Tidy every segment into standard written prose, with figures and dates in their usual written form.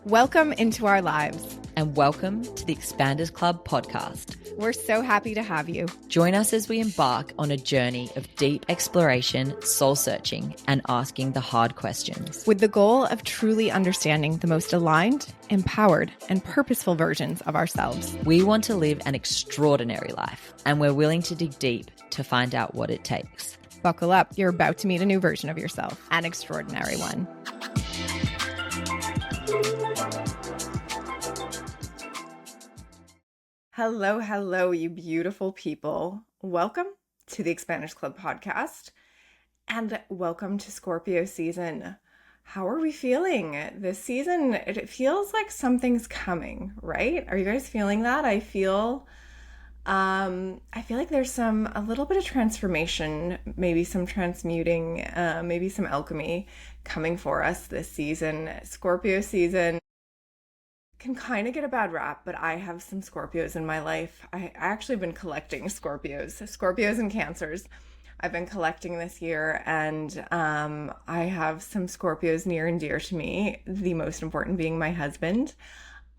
Welcome into our lives. And welcome to the Expanders Club podcast. We're so happy to have you. Join us as we embark on a journey of deep exploration, soul searching, and asking the hard questions. With the goal of truly understanding the most aligned, empowered, and purposeful versions of ourselves. We want to live an extraordinary life, and we're willing to dig deep to find out what it takes. Buckle up. You're about to meet a new version of yourself, an extraordinary one. Hello, you beautiful people. Welcome to the Expanders Club podcast, and welcome to Scorpio season. How are we feeling this season? It feels like something's coming, right? Are you guys feeling that? I feel like there's a little bit of transformation, maybe some transmuting, maybe some alchemy coming for us this season. Scorpio season can kind of get a bad rap, but I have some Scorpios in my life. I actually been collecting Scorpios and Cancers. I've been collecting this year, and I have some Scorpios near and dear to me, the most important being my husband.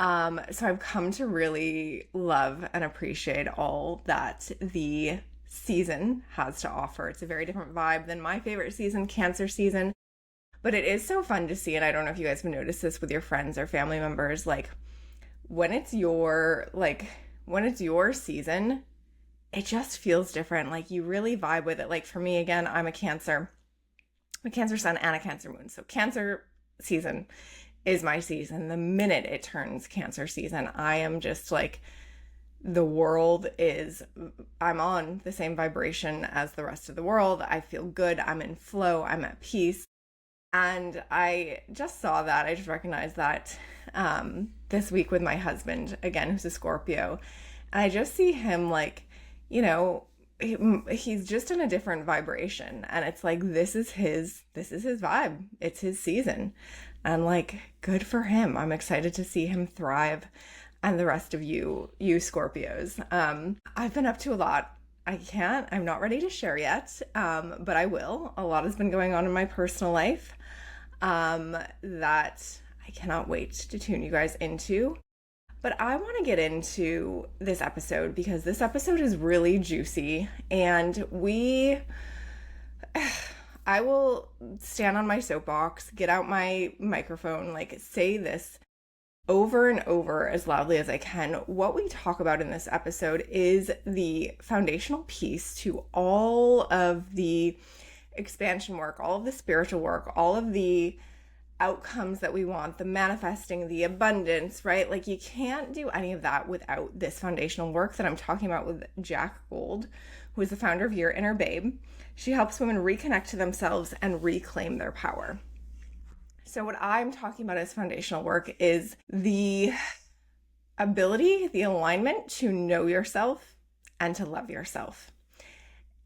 So I've come to really love and appreciate all that the season has to offer. It's a very different vibe than my favorite season, Cancer season. But it is so fun to see, and I don't know if you guys have noticed this with your friends or family members, like when it's your season, it just feels different. Like you really vibe with it. Like for me, again, I'm a Cancer sun and a Cancer moon. So Cancer season is my season. The minute it turns Cancer season, I am just like, I'm on the same vibration as the rest of the world. I feel good. I'm in flow. I'm at peace. And I just saw that. I just recognized that this week with my husband, again, who's a Scorpio. And I just see him like, he's just in a different vibration. And it's like, this is his vibe. It's his season. And like, good for him. I'm excited to see him thrive. And the rest of you Scorpios. I've been up to a lot. I'm not ready to share yet, but I will. A lot has been going on in my personal life that I cannot wait to tune you guys into. But I want to get into this episode because this episode is really juicy, and I will stand on my soapbox, get out my microphone, like say this over and over as loudly as I can. What we talk about in this episode is the foundational piece to all of the expansion work, all of the spiritual work, all of the outcomes that we want, the manifesting, the abundance, right? Like you can't do any of that without this foundational work that I'm talking about with Jacq Gould, who is the founder of Your Inner Babe. She helps women reconnect to themselves and reclaim their power. So what I'm talking about as foundational work is the ability, the alignment to know yourself and to love yourself.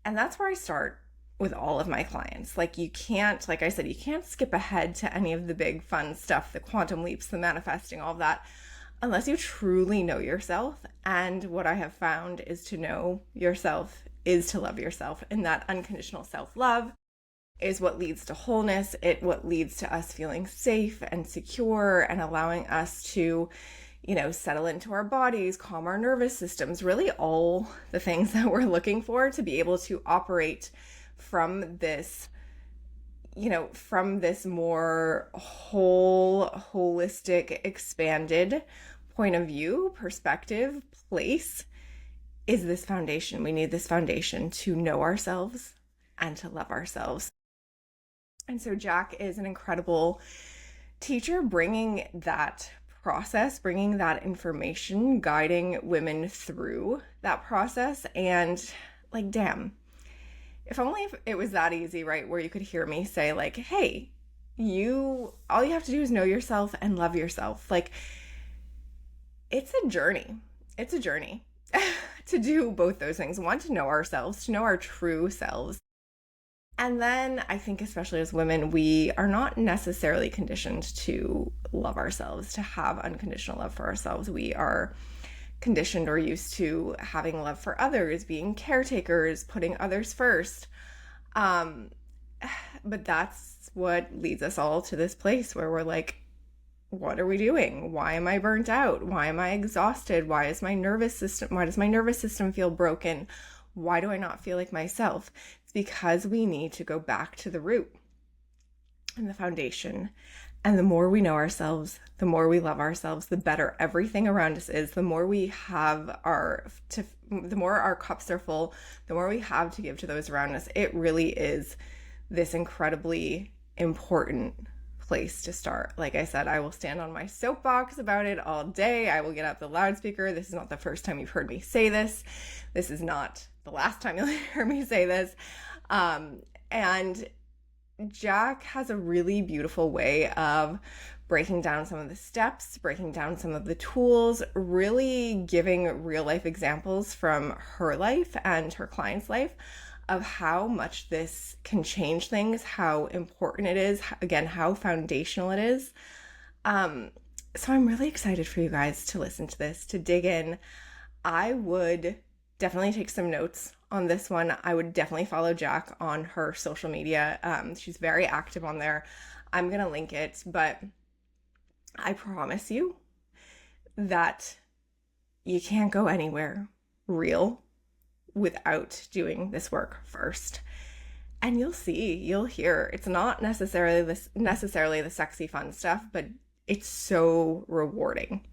And that's where I start with all of my clients. Like you can't, like I said, you can't skip ahead to any of the big fun stuff, the quantum leaps, the manifesting, all of that, unless you truly know yourself. And what I have found is to know yourself is to love yourself. And that unconditional self-love is what leads to wholeness. What leads to us feeling safe and secure and allowing us to, settle into our bodies, calm our nervous systems, really all the things that we're looking for to be able to operate from this, from this more holistic, expanded point of view, perspective, place, is this foundation. We need this foundation to know ourselves and to love ourselves. And so Jacq is an incredible teacher, bringing that process, bringing that information, guiding women through that process. And like, damn, if only it was that easy, right? Where you could hear me say like, hey, all you have to do is know yourself and love yourself. Like, it's a journey. It's a journey to do both those things. One, to know ourselves, to know our true selves. And then I think especially as women, we are not necessarily conditioned to love ourselves, to have unconditional love for ourselves. We are conditioned or used to having love for others, being caretakers, putting others first. But that's what leads us all to this place where we're like, what are we doing? Why am I burnt out? Why am I exhausted? Why does my nervous system feel broken? Why do I not feel like myself? It's because we need to go back to the root and the foundation. And the more we know ourselves, the more we love ourselves, the better everything around us is. The more we have the more our cups are full, the more we have to give to those around us. It really is this incredibly important place to start. Like I said, I will stand on my soapbox about it all day. I will get up the loudspeaker. This is not the first time you've heard me say this. This is not the last time you'll hear me say this. And Jacq has a really beautiful way of breaking down some of the steps, breaking down some of the tools, really giving real life examples from her life and her client's life of how much this can change things, how important it is, again, how foundational it is. So I'm really excited for you guys to listen to this, to dig in. I would definitely take some notes on this one. I would definitely follow Jacq on her social media. She's very active on there. I'm going to link it, but I promise you that you can't go anywhere real without doing this work first. And you'll hear, it's not necessarily the sexy fun stuff, but it's so rewarding.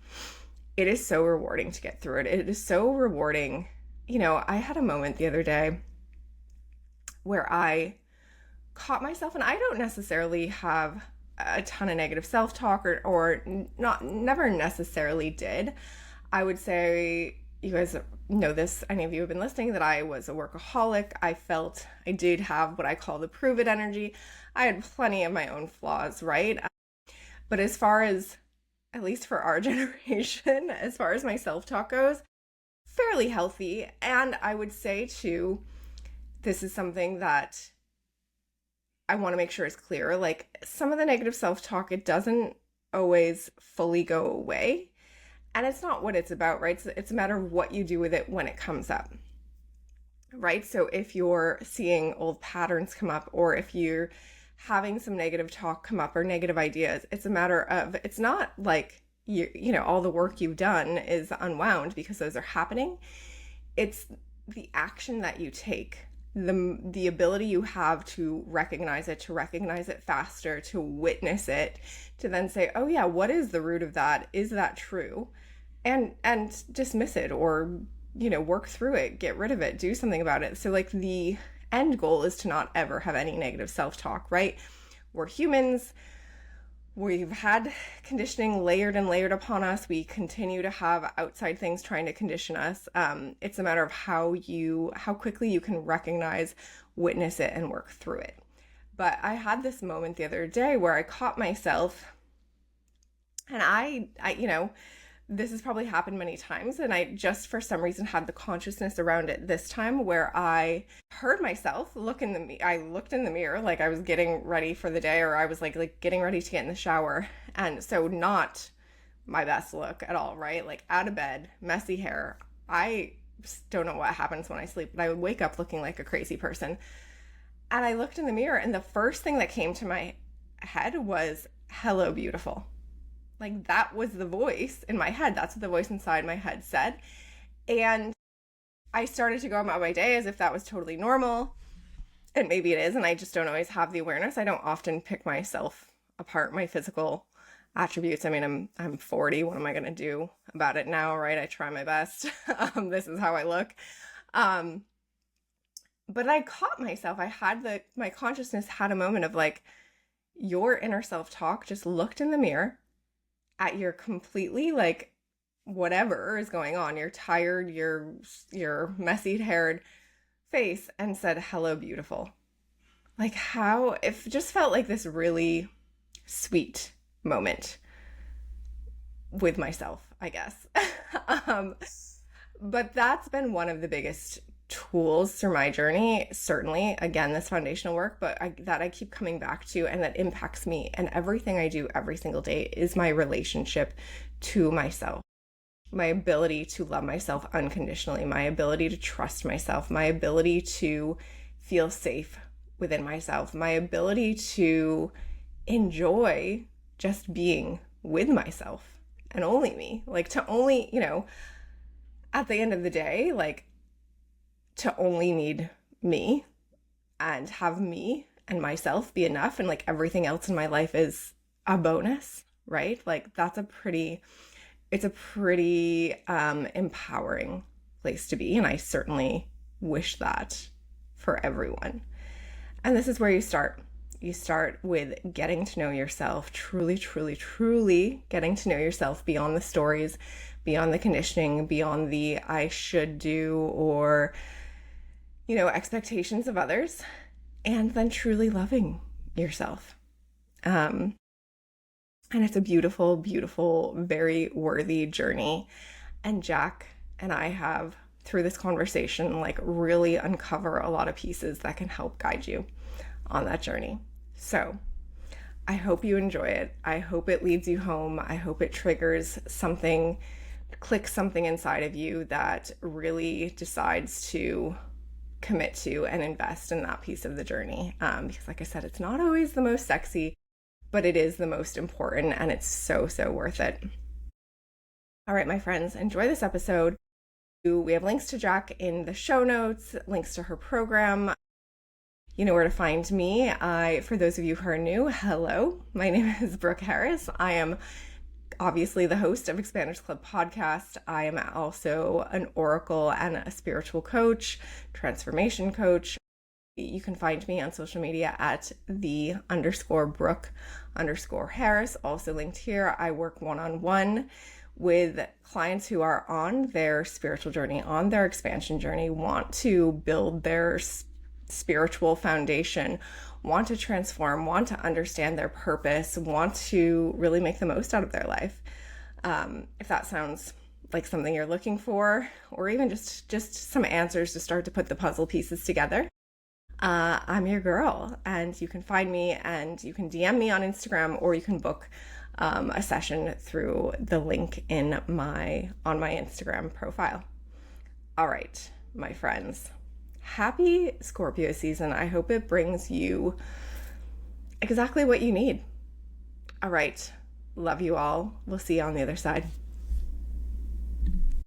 It is so rewarding to get through it. It is so rewarding. You know, I had a moment the other day where I caught myself, and I don't necessarily have a ton of negative self-talk or never necessarily did. I would say, you guys know this, any of you have been listening, that I was a workaholic. I did have what I call the prove it energy. I had plenty of my own flaws, right? But as far as, at least for our generation, as far as my self-talk goes, fairly healthy. And I would say too, this is something that I want to make sure is clear. Like, some of the negative self-talk, it doesn't always fully go away. And it's not what it's about, right? It's a matter of what you do with it when it comes up, right? So if you're seeing old patterns come up, or if you're having some negative talk come up or negative ideas, it's a matter of, it's not like you know, all the work you've done is unwound because those are happening. It's the action that you take, the ability you have to recognize it faster, to witness it, to then say, oh yeah, what is the root of that? Is that true? And dismiss it, or, you know, work through it, get rid of it, do something about it. So like, the end goal is to not ever have any negative self-talk, right? We're humans. We've had conditioning layered and layered upon us. We continue to have outside things trying to condition us. It's a matter of how quickly you can recognize, witness it, and work through it. But I had this moment the other day where I caught myself, and I you know, this has probably happened many times, and I just for some reason had the consciousness around it this time, where I heard myself I looked in the mirror like I was getting ready for the day, or I was like getting ready to get in the shower. And so, not my best look at all, right? Like, out of bed, messy hair. I don't know what happens when I sleep, but I would wake up looking like a crazy person. And I looked in the mirror, and the first thing that came to my head was, hello, beautiful. Like, that was the voice in my head. That's what the voice inside my head said. And I started to go about my day as if that was totally normal. And maybe it is, and I just don't always have the awareness. I don't often pick myself apart, my physical attributes. I mean, I'm 40. What am I going to do about it now, right? I try my best. This is how I look. But I caught myself. My consciousness had a moment of like, your inner self-talk just looked in the mirror at your completely, like, whatever is going on, your tired, your messy haired face, and said, hello, beautiful. Like, how it just felt like this really sweet moment with myself, I guess. But that's been one of the biggest tools through my journey, certainly, again, this foundational work, but that I keep coming back to, and that impacts me. And everything I do every single day is my relationship to myself, my ability to love myself unconditionally, my ability to trust myself, my ability to feel safe within myself, my ability to enjoy just being with myself and only me. Like to only, at the end of the day, like to only need me and have me and myself be enough, and like everything else in my life is a bonus, right? Like that's it's a pretty empowering place to be, and I certainly wish that for everyone. And this is where you start. You start with getting to know yourself, truly, truly, truly getting to know yourself beyond the stories, beyond the conditioning, beyond the I should do or, expectations of others, and then truly loving yourself. And it's a beautiful, beautiful, very worthy journey. And Jacq and I have, through this conversation, like really uncover a lot of pieces that can help guide you on that journey. So I hope you enjoy it. I hope it leads you home. I hope it triggers something, clicks something inside of you that really decides to commit to and invest in that piece of the journey. Because like I said, it's not always the most sexy, but it is the most important, and it's so, so worth it. All right, my friends, enjoy this episode. We have links to Jacq in the show notes, links to her program. You know where to find me. For those of you who are new, hello. My name is Brooke Harris. I am obviously the host of Expanders Club podcast. I am also an oracle and a spiritual coach, transformation coach. You can find me on social media at _Brooke_Harris, also linked here. I work one-on-one with clients who are on their spiritual journey, on their expansion journey, want to build their spiritual foundation, want to transform, want to understand their purpose, want to really make the most out of their life. If that sounds like something you're looking for, or even just some answers to start to put the puzzle pieces together, I'm your girl, and you can find me and you can DM me on Instagram, or you can book a session through the link on my Instagram profile. All right, my friends. Happy Scorpio season. I hope it brings you exactly what you need. All right. Love you all. We'll see you on the other side.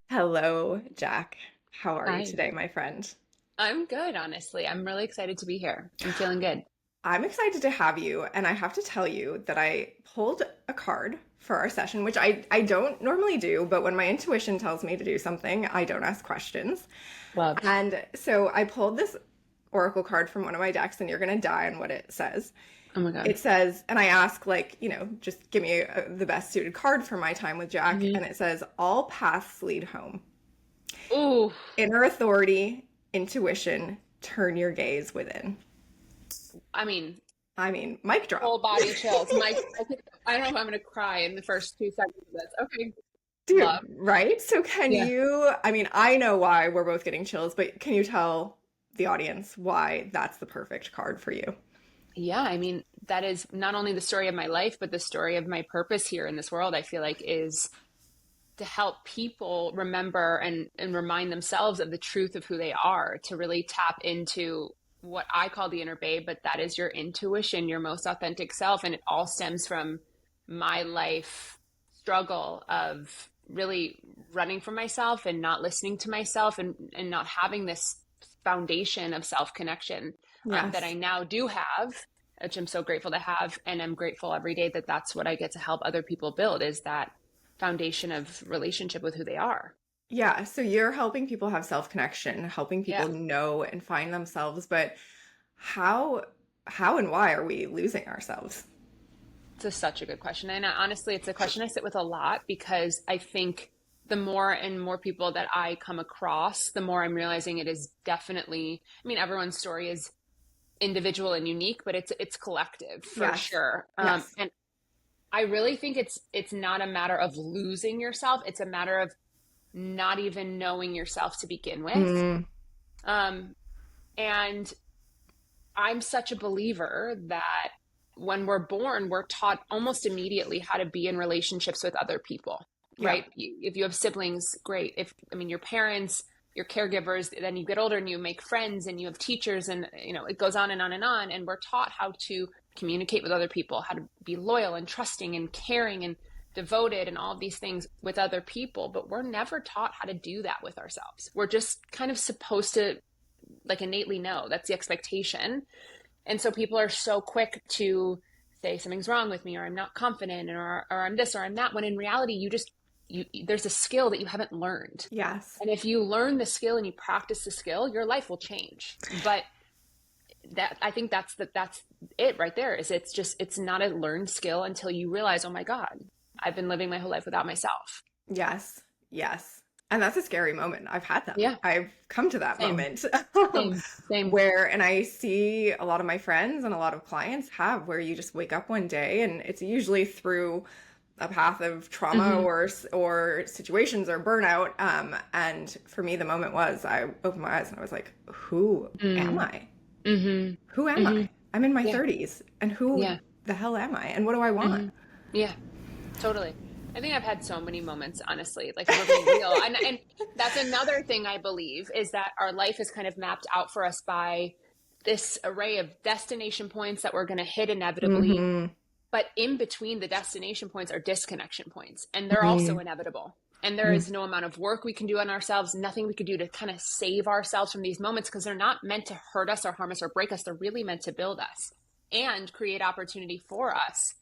Hello, Jacq. How are you today, my friend? I'm good, honestly. I'm really excited to be here. I'm feeling good. I'm excited to have you, and I have to tell you that I pulled a card for our session, which I don't normally do, but when my intuition tells me to do something, I don't ask questions. Love. And so I pulled this oracle card from one of my decks, and you're going to die on what it says. Oh my God. It says, and I ask, like, just give me the best suited card for my time with Jacq. Mm-hmm. And it says, all paths lead home. Ooh. Inner authority, intuition, turn your gaze within. I mean, mic drop. Whole body chills. I don't know if I'm going to cry in the first 2 seconds of this. Okay. Dude, Love. right? So can you, I know why we're both getting chills, but can you tell the audience why that's the perfect card for you? Yeah, that is not only the story of my life, but the story of my purpose here in this world, I feel like, is to help people remember and remind themselves of the truth of who they are, to really tap into what I call the inner babe, but that is your intuition, your most authentic self. And it all stems from my life struggle of really running from myself and not listening to myself, and not having this foundation of self-connection that I now do have, which I'm so grateful to have. And I'm grateful every day that that's what I get to help other people build, is that foundation of relationship with who they are. Yeah. So you're helping people have self-connection, helping people know and find themselves. But how and why are we losing ourselves? It's such a good question. And honestly, it's a question I sit with a lot, because I think the more and more people that I come across, the more I'm realizing it is definitely, everyone's story is individual and unique, but it's collective for sure. Yes. And I really think it's not a matter of losing yourself. It's a matter of not even knowing yourself to begin with. And I'm such a believer that when we're born, we're taught almost immediately how to be in relationships with other people, right? If you have siblings, great. Your parents, your caregivers, then you get older and you make friends and you have teachers, and, it goes on and on and on. And we're taught how to communicate with other people, how to be loyal and trusting and caring. devoted and all of these things with other people, but we're never taught how to do that with ourselves. We're just kind of supposed to like innately know that's the expectation. And so people are so quick to say something's wrong with me, or I'm not confident, or I'm this, or I'm that, when in reality, there's a skill that you haven't learned. Yes. And if you learn the skill and you practice the skill, your life will change. But I think that's it right there, is it's not a learned skill until you realize, oh my God, I've been living my whole life without myself. Yes. Yes. And that's a scary moment. I've had that. Yeah. I've come to that moment. Same. Where, and I see a lot of my friends and a lot of clients have, where you just wake up one day, and it's usually through a path of trauma or situations or burnout. And for me, the moment was I opened my eyes and I was like, who am I? Who am I? I'm in my 30s, and who the hell am I? And what do I want? Yeah, totally. I think I've had so many moments, honestly, like we're being real. And that's another thing I believe, is that our life is kind of mapped out for us by this array of destination points that we're going to hit inevitably. But in between the destination points are disconnection points, and they're also inevitable. And there is no amount of work we can do on ourselves, nothing we could do to kind of save ourselves from these moments, because they're not meant to hurt us or harm us or break us. They're really meant to build us and create opportunity for us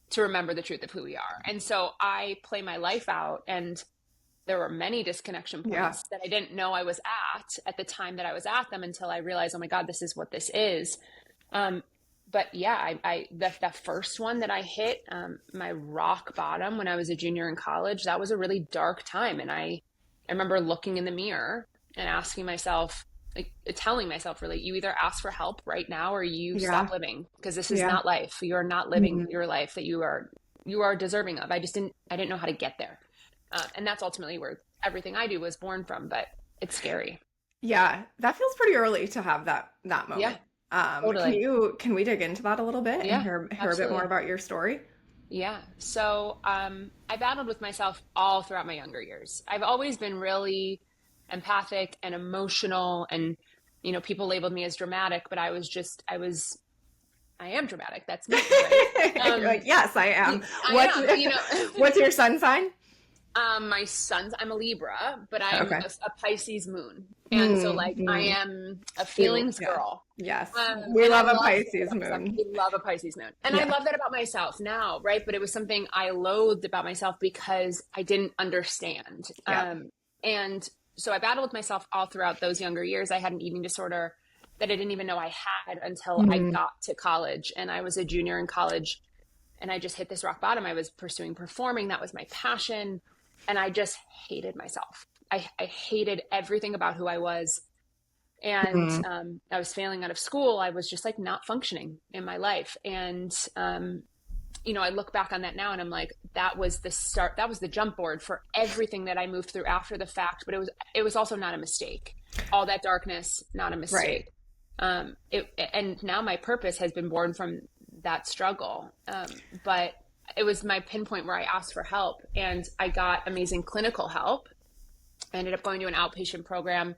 to remember the truth of who we are. And so I play my life out, and there were many disconnection points that I didn't know I was at the time that I was at them, until I realized, oh my God, this is what this is. But yeah, the first one that I hit, my rock bottom when I was a junior in college, that was a really dark time. And I remember looking in the mirror and asking myself, like telling myself, really, you either ask for help right now or you stop living, because this is not life. You are not living your life that you are deserving of. I didn't know how to get there. And that's ultimately where everything I do was born from, but it's scary. Yeah. That feels pretty early to have that moment. Yeah. Totally. Can we dig into that a little bit and hear a bit more about your story? Yeah. So, I battled with myself all throughout my younger years. I've always been really empathic and emotional, and, people labeled me as dramatic, but I am dramatic. That's me. Right? You're like, yes, I am. I What's your sun sign? My son's, I'm a Libra, but I'm a Pisces moon. And so I am a feelings girl. Yes. We love a Pisces moon. We love a Pisces moon. And I love that about myself now, right? But it was something I loathed about myself because I didn't understand. And so I battled with myself all throughout those younger years. I had an eating disorder that I didn't even know I had until I got to college. And I was a junior in college, and I just hit this rock bottom. I was pursuing performing. That was my passion. And I just hated myself. I hated everything about who I was. And I was failing out of school. I was just like not functioning in my life. And, I look back on that now and I'm like, that was the start. That was the jump board for everything that I moved through after the fact. But it was also not a mistake. All that darkness, not a mistake. Right. And now my purpose has been born from that struggle. But it was my pinpoint where I asked for help, and I got amazing clinical help. I ended up going to an outpatient program,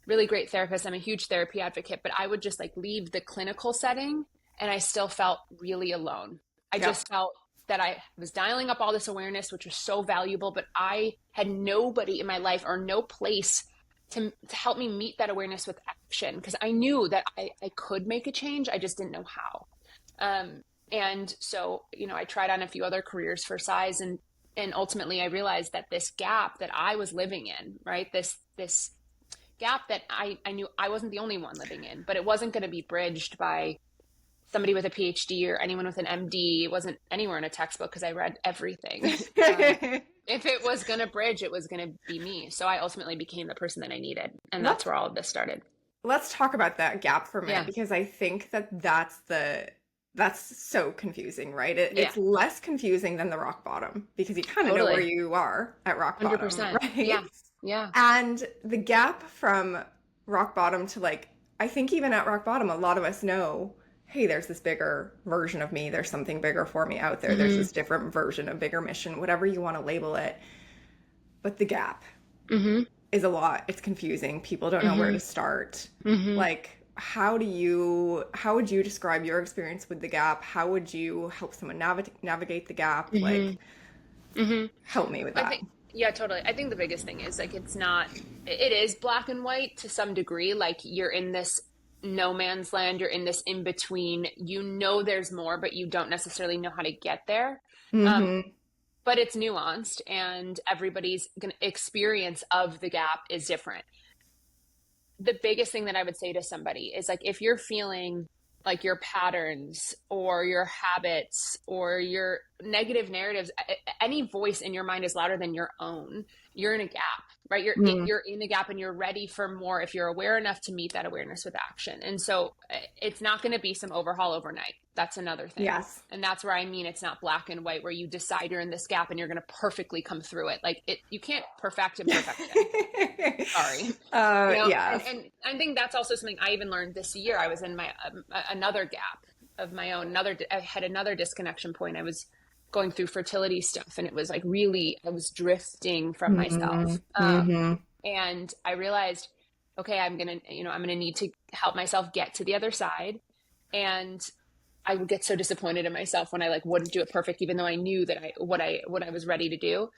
really great therapist. I'm a huge therapy advocate, but I would just leave the clinical setting and I still felt really alone. I just felt that I was dialing up all this awareness, which was so valuable, but I had nobody in my life or no place to help me meet that awareness with action, because I knew that I could make a change. I just didn't know how. And so, I tried on a few other careers for size, and ultimately I realized that this gap that I was living in, right? This gap that I knew I wasn't the only one living in, but it wasn't going to be bridged by somebody with a PhD or anyone with an MD. It wasn't anywhere in a textbook because I read everything. If it was going to bridge, it was going to be me. So I ultimately became the person that I needed. And that's where all of this started. Let's talk about that gap for a minute, because I think that's so confusing, right? It's less confusing than the rock bottom, because you kind of know where you are at rock bottom, 100%. right? Yeah. And the gap from rock bottom to I think even at rock bottom, a lot of us know, hey, there's this bigger version of me. There's something bigger for me out there. There's this different version, a bigger mission, whatever you want to label it. But the gap is a lot. It's confusing. People don't know where to start. How would you describe your experience with the gap? How would you help someone navigate the gap? Mm-hmm. Help me with I that. think, yeah, totally. I think the biggest thing is like, it is black and white to some degree. Like you're in this no man's land, you're in this in between, there's more, but you don't necessarily know how to get there. Um, Mm-hmm. but it's nuanced and everybody's experience of the gap is different. The biggest thing that I would say to somebody is like, if you're feeling like your patterns or your habits or your negative narratives, any voice in your mind is louder than your own, you're in a gap, right? You're in a gap and you're ready for more if you're aware enough to meet that awareness with action. And so it's not going to be some overhaul overnight. That's another thing. Yes. And that's where I mean it's not black and white where you decide you're in this gap and you're going to perfectly come through it. Like you can't perfect imperfection. Sorry. Yes. And I think that's also something I even learned this year. I was in my another gap of my own. I had another disconnection point. I was going through fertility stuff, and it was like really I was drifting from Mm-hmm. myself. Mm-hmm. And I realized, okay, I'm gonna need to help myself get to the other side. And I would get so disappointed in myself when I like wouldn't do it perfect, even though I knew that what I was ready to do.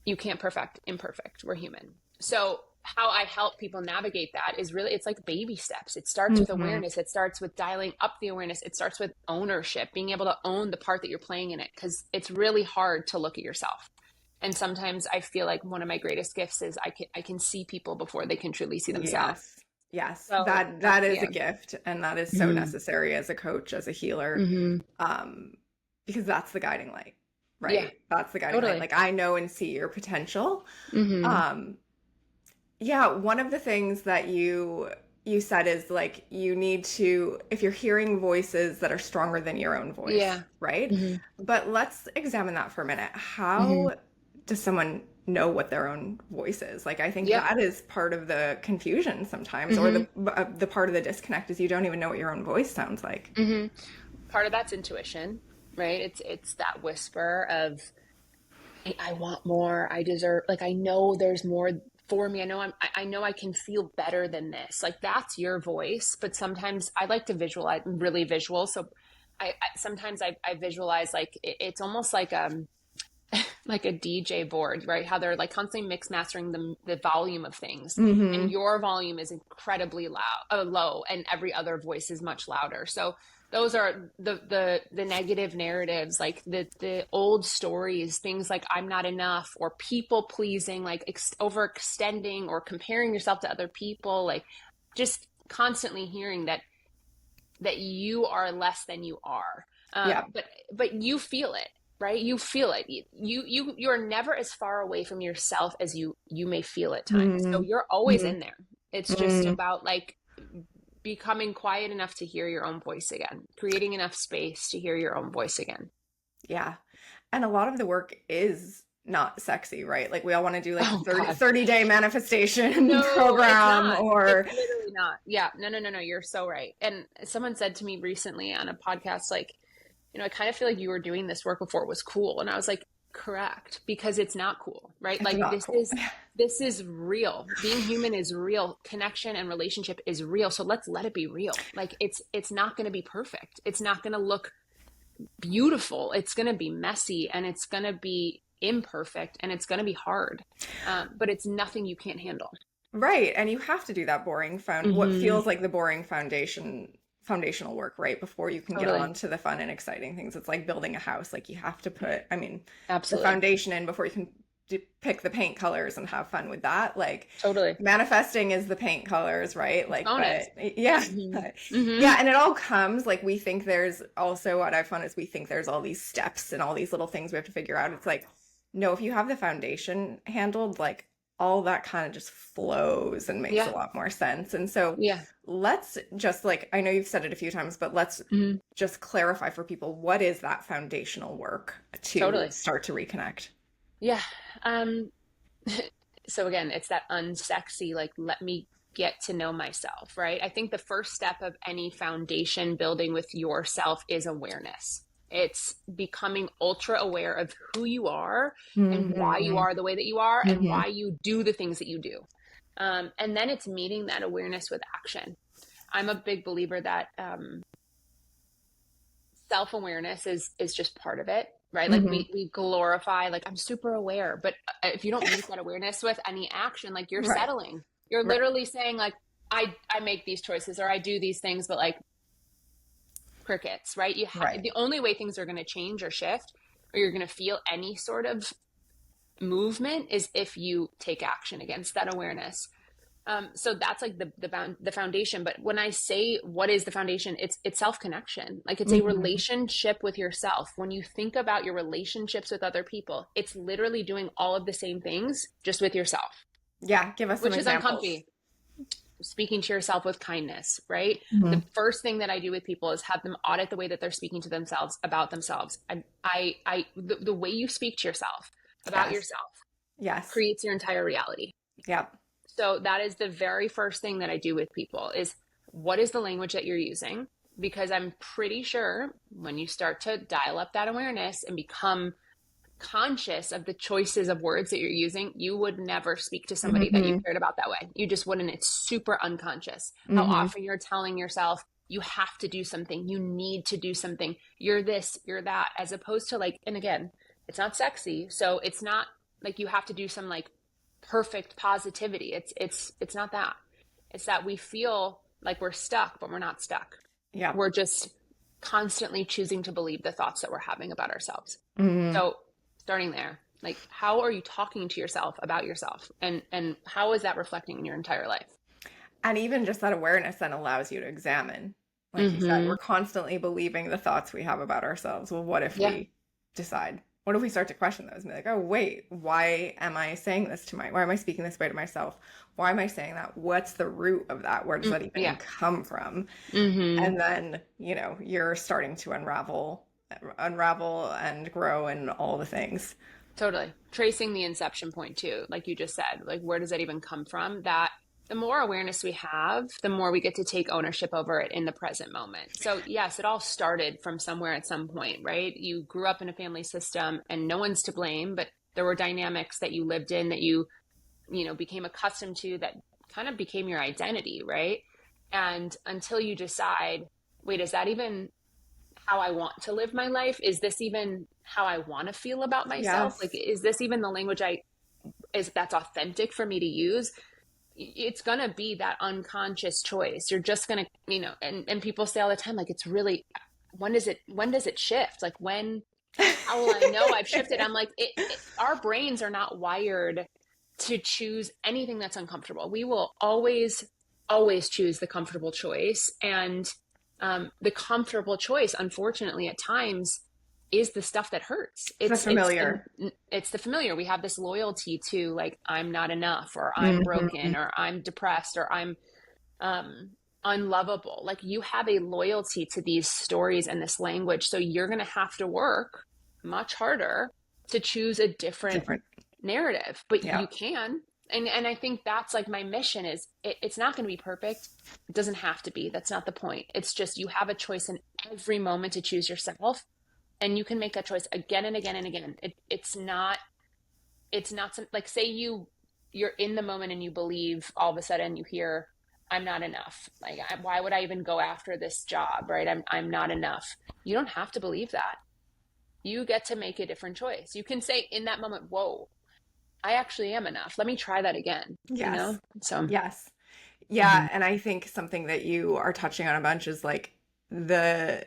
You can't perfect imperfect. We're human. So how I help people navigate that is really, it's like baby steps. It starts with Mm-hmm. awareness. It starts with dialing up the awareness. It starts with ownership, being able to own the part that you're playing in it. Cause it's really hard to look at yourself. And sometimes I feel like one of my greatest gifts is I can see people before they can truly see themselves. Yes. Yes. So That is yeah. a gift, and that is so Mm-hmm. necessary as a coach, as a healer. Mm-hmm. Because that's the guiding light, Yeah, right? That's the guiding light. totally. Like I know and see your potential. Mm-hmm. Um, yeah, one of the things that you said is like you need to, if you're hearing voices that are stronger than your own voice, Yeah. right? Mm-hmm. But let's examine that for a minute. Mm-hmm. How does someone know what their own voice is? Like I think Yeah. that is part of the confusion sometimes, or Mm-hmm. the part of the disconnect is you don't even know what your own voice sounds like. Mm-hmm. Part of that's intuition, right? It's that whisper of I want more. I deserve, like, I know there's more for me. I know I can feel better than this. Like that's your voice. But sometimes I like to visualize, really visual. So sometimes I visualize like it's almost like a DJ board, right? How they're like constantly mix mastering the volume of things, and Mm-hmm. your volume is incredibly low, and every other voice is much louder. So those are the negative narratives, like the old stories, things like I'm not enough or people pleasing, like overextending or comparing yourself to other people, like just constantly hearing that you are less than you are. Yeah. But you feel it, right? You feel it. You're never as far away from yourself as you may feel at times. So you're always Mm-hmm. in there. It's just about like becoming quiet enough to hear your own voice again, creating enough space to hear your own voice again. Yeah. And a lot of the work is not sexy, right? Like we all want to do like the Oh God. 30-day manifestation No, it's program not. It's or literally not. Yeah. No. You're so right. And someone said to me recently on a podcast, like, I kind of feel like you were doing this work before it was cool. And I was like, correct, because it's not cool, right? it's Like not cool. this is real. Being human is real. Connection and relationship is real. So let's let it be real. Like it's not going to be perfect. It's not going to look beautiful. It's going to be messy and it's going to be imperfect and it's going to be hard. But it's nothing you can't handle. Right. And you have to do that what Mm-hmm. feels like the boring foundational work, right? Before you can get Totally. on to the fun and exciting things. It's like building a house. Like you have to put, I mean, the Absolutely. foundation in before you can pick the paint colors and have fun with that. Like Totally. manifesting is the paint colors, right? Like, Bonus. but yeah. Mm-hmm. Mm-hmm. Yeah. And it all comes like we think there's also what I found is we think there's all these steps and all these little things we have to figure out. It's like, no, if you have the foundation handled, like all that kind of just flows and makes a Yeah. lot more sense. And so Yeah. let's just like, I know you've said it a few times, but let's Mm-hmm. just clarify for people, what is that foundational work to Totally. start to reconnect? Yeah. Um, so again, it's that unsexy, like, let me get to know myself, right? I think the first step of any foundation building with yourself is awareness. It's becoming ultra aware of who you are and why you Mm-hmm. are the way that you are and Mm-hmm. why you do the things that you do. And then it's meeting that awareness with action. I'm a big believer that self-awareness is just part of it. right? Like Mm-hmm. we glorify, like, I'm super aware, but if you don't meet that awareness with any action, like you're Right. settling. You're Right. literally saying like, I make these choices or I do these things, but like crickets, right? Right. The only way things are going to change or shift, or you're going to feel any sort of movement, is if you take action against that awareness. So that's like the foundation. But when I say what is the foundation, it's self connection. Like it's a Mm-hmm. relationship with yourself. When you think about your relationships with other people, it's literally doing all of the same things just with yourself, Yeah. Give us some which is examples. uncomfy. Speaking to yourself with kindness, right? The Mm-hmm. first thing that I do with people is have them audit the way that they're speaking to themselves about themselves. The way you speak to yourself about Yes. yourself Yes. creates your entire reality. Yep. So that is the very first thing that I do with people is, what is the language that you're using? Because I'm pretty sure when you start to dial up that awareness and become conscious of the choices of words that you're using, you would never speak to somebody that you Mm-hmm. cared about that way. You just wouldn't. It's super unconscious. How Mm-hmm. often you're telling yourself you have to do something, you need to do something, you're this, you're that, as opposed to like, and again, it's not sexy. So it's not like you have to do some like perfect positivity. It's not that. It's that we feel like we're stuck, but we're not stuck. Yep. We're just constantly choosing to believe the thoughts that we're having about ourselves. Mm-hmm. So starting there, like how are you talking to yourself about yourself, and how is that reflecting in your entire life? And even just that awareness then allows you to examine. Like you said, Mm-hmm. we're constantly believing the thoughts we have about ourselves. Well, what if Yeah. we decide? What if we start to question those and be like, oh, wait, why am I saying this why am I speaking this way to myself? Why am I saying that? What's the root of that? Where does that even Yeah. come from? Mm-hmm. And then, you're starting to unravel and grow and all the things. Totally. Tracing the inception point too, like you just said, like where does that even come from? That the more awareness we have, the more we get to take ownership over it in the present moment. So yes, it all started from somewhere at some point, right? You grew up in a family system and no one's to blame, but there were dynamics that you lived in that you became accustomed to that kind of became your identity, right? And until you decide, wait, is that even how I want to live my life? Is this even how I want to feel about myself? Like, Yes. is this even the language that's authentic for me to use? It's going to be that unconscious choice. You're just going to, and people say all the time, like, it's really, when does it shift? Like how will I know I've shifted? I'm like, our brains are not wired to choose anything that's uncomfortable. We will always choose the comfortable choice. And the comfortable choice, unfortunately, at times is the stuff that hurts. It's the And familiar. it's the familiar. We have this loyalty to like, I'm not enough, or I'm Mm-hmm. broken, or I'm depressed, or I'm um, unlovable. Like you have a loyalty to these stories and this language. So you're going to have to work much harder to choose a different Different. narrative, but Yeah. you can. And I think that's like my mission is it's not going to be perfect. It doesn't have to be. That's not the point. It's just you have a choice in every moment to choose yourself, and you can make that choice again and again and again. It's not like say you're in the moment and you believe all of a sudden you hear I'm not enough. Like why would I even go after this job, right? I'm not enough. You don't have to believe that. You get to make a different choice. You can say in that moment, whoa, I actually am enough. Let me try that again, Yes. So Yes. Yeah. mhm. And I think something that you are touching on a bunch is like the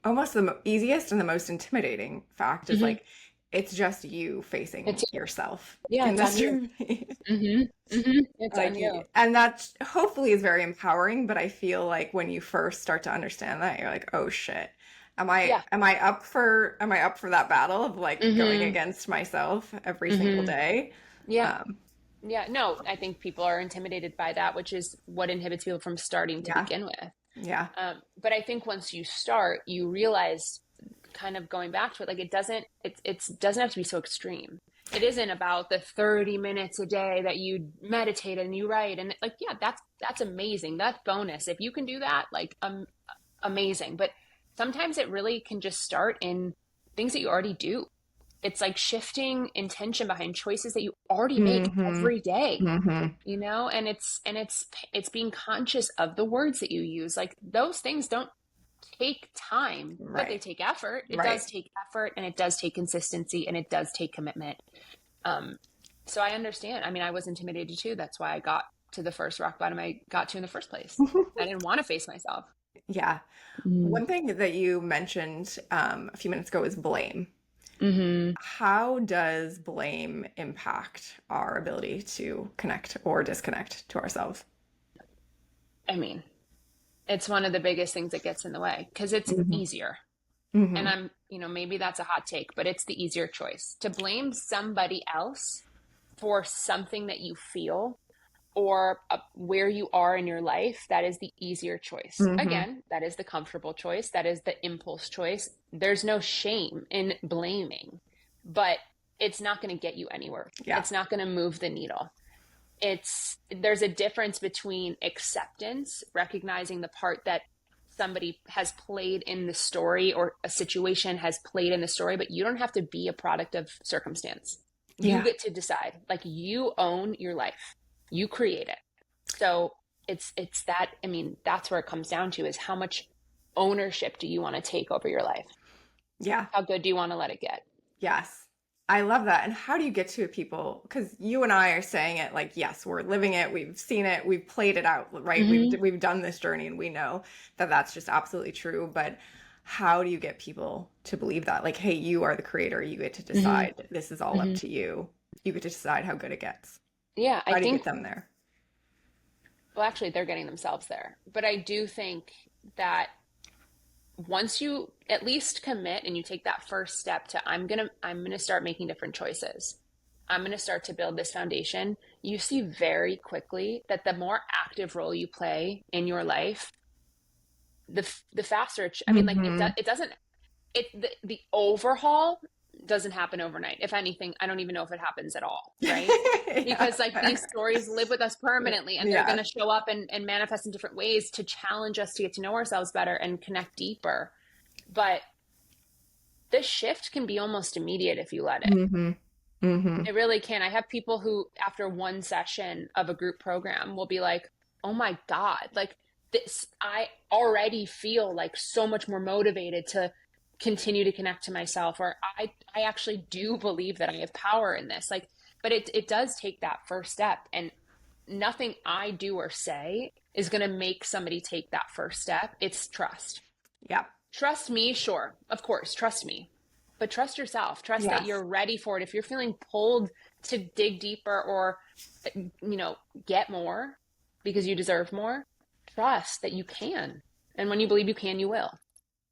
almost the easiest and the most intimidating fact is Mhm. like it's just you facing It's yourself yeah, in it's on this you. journey. It's on Like, you. and that hopefully is very empowering, but I feel like when you first start to understand that, you're like, oh shit. Yeah. Am I up for that battle of like going Mhm. against myself every single Mhm. day? Yeah. Um, Yeah. No, I think people are intimidated by that, which is what inhibits people from starting to yeah. begin with. Yeah. But I think once you start, you realize, kind of going back to it, like it doesn't have to be so extreme. It isn't about the 30 minutes a day that you meditate and you write, and like yeah, that's amazing. That's bonus. If you can do that, like amazing. But sometimes it really can just start in things that you already do. It's like shifting intention behind choices that you already make Mm-hmm. every day, Mm-hmm. and it's being conscious of the words that you use. Like those things don't take time, but they take effort. It does take effort, and it does take consistency, and it does take commitment. So I understand. I mean, I was intimidated too. That's why I got to the first rock bottom I got to in the first place. I didn't want to face myself. Yeah. One thing that you mentioned a few minutes ago is blame. How does blame impact our ability to connect or disconnect to ourselves? I mean, it's one of the biggest things that gets in the way because it's easier. Mm-hmm. And I'm, maybe that's a hot take, but it's the easier choice to blame somebody else for something that you feel or where you are in your life. That is the easier choice. Mm-hmm. Again, that is the comfortable choice. That is the impulse choice. There's no shame in blaming, but it's not going to get you anywhere. Yeah. It's not going to move the needle. There's a difference between acceptance, recognizing the part that somebody has played in the story or a situation has played in the story, but you don't have to be a product of circumstance. You get to decide. Like, you own your life. You create it. So it's that, I mean, that's where it comes down to, is how much ownership do you want to take over your life? Yeah. How good do you want to let it get? Yes. I love that. And how do you get to people? Because you and I are saying it like, yes, we're living it. We've seen it. We've played it out, right? We've done this journey, and we know that that's just absolutely true. But how do you get people to believe that? Like, hey, you are the creator. You get to decide. This is all up to you. You get to decide how good it gets. Yeah, How do you get them there? Well, actually, they're getting themselves there. But I do think that once you at least commit and you take that first step to, I'm gonna start making different choices. I'm gonna start to build this foundation. You see very quickly that the more active role you play in your life, the faster. I mean, like, the overhaul doesn't happen overnight. If anything, I don't even know if it happens at all, right? Because like, these stories live with us permanently, and they're going to show up and manifest in different ways to challenge us to get to know ourselves better and connect deeper. But this shift can be almost immediate if you let it. It really can. I have people who, after one session of a group program, will be like, oh my God, like this, I already feel like so much more motivated to continue to connect to myself, or I actually do believe that I have power in this. Like, but it does take that first step, and nothing I do or say is going to make somebody take that first step. It's trust. Yeah. Trust me. Sure. Of course. Trust me, but trust yourself. Trust that you're ready for it. If you're feeling pulled to dig deeper or, get more because you deserve more, trust that you can. And when you believe you can, you will.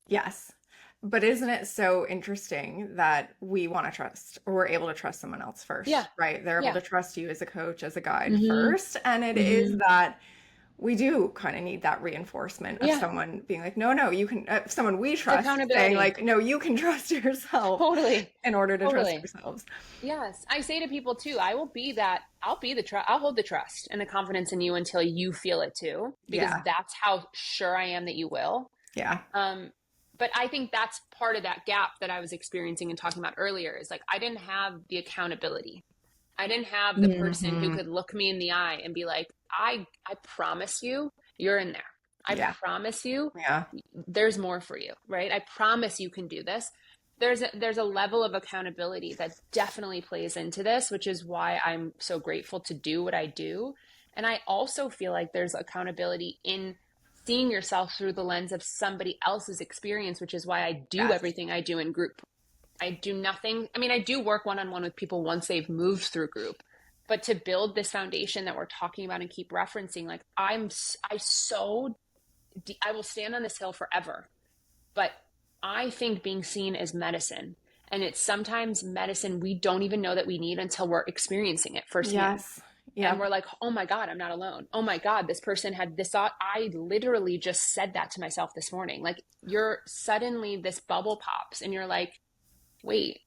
Yes. But isn't it so interesting that we want to trust, or we're able to trust someone else first? Yeah. Right? They're able to trust you as a coach, as a guide first. And it is that we do kind of need that reinforcement of someone being like, no, you can, someone we trust saying like, no, you can trust yourself. Totally. In order to trust yourselves. Yes. I say to people too, I'll hold the trust and the confidence in you until you feel it too, because that's how sure I am that you will. Yeah. But I think that's part of that gap that I was experiencing and talking about earlier, is like, I didn't have the accountability. I didn't have the person who could look me in the eye and be like, I promise you, you're in there. I promise you, there's more for you, right? I promise you can do this. There's a level of accountability that definitely plays into this, which is why I'm so grateful to do what I do. And I also feel like there's accountability in seeing yourself through the lens of somebody else's experience, which is why I do everything I do in group. I do nothing. I mean, I do work one-on-one with people once they've moved through group, but to build this foundation that we're talking about and keep referencing, like, I will stand on this hill forever, but I think being seen as medicine, and it's sometimes medicine we don't even know that we need until we're experiencing it firsthand. Yes. Yeah. And we're like, oh my God, I'm not alone. Oh my God, this person had this thought. I literally just said that to myself this morning. Like, suddenly this bubble pops and you're like, wait,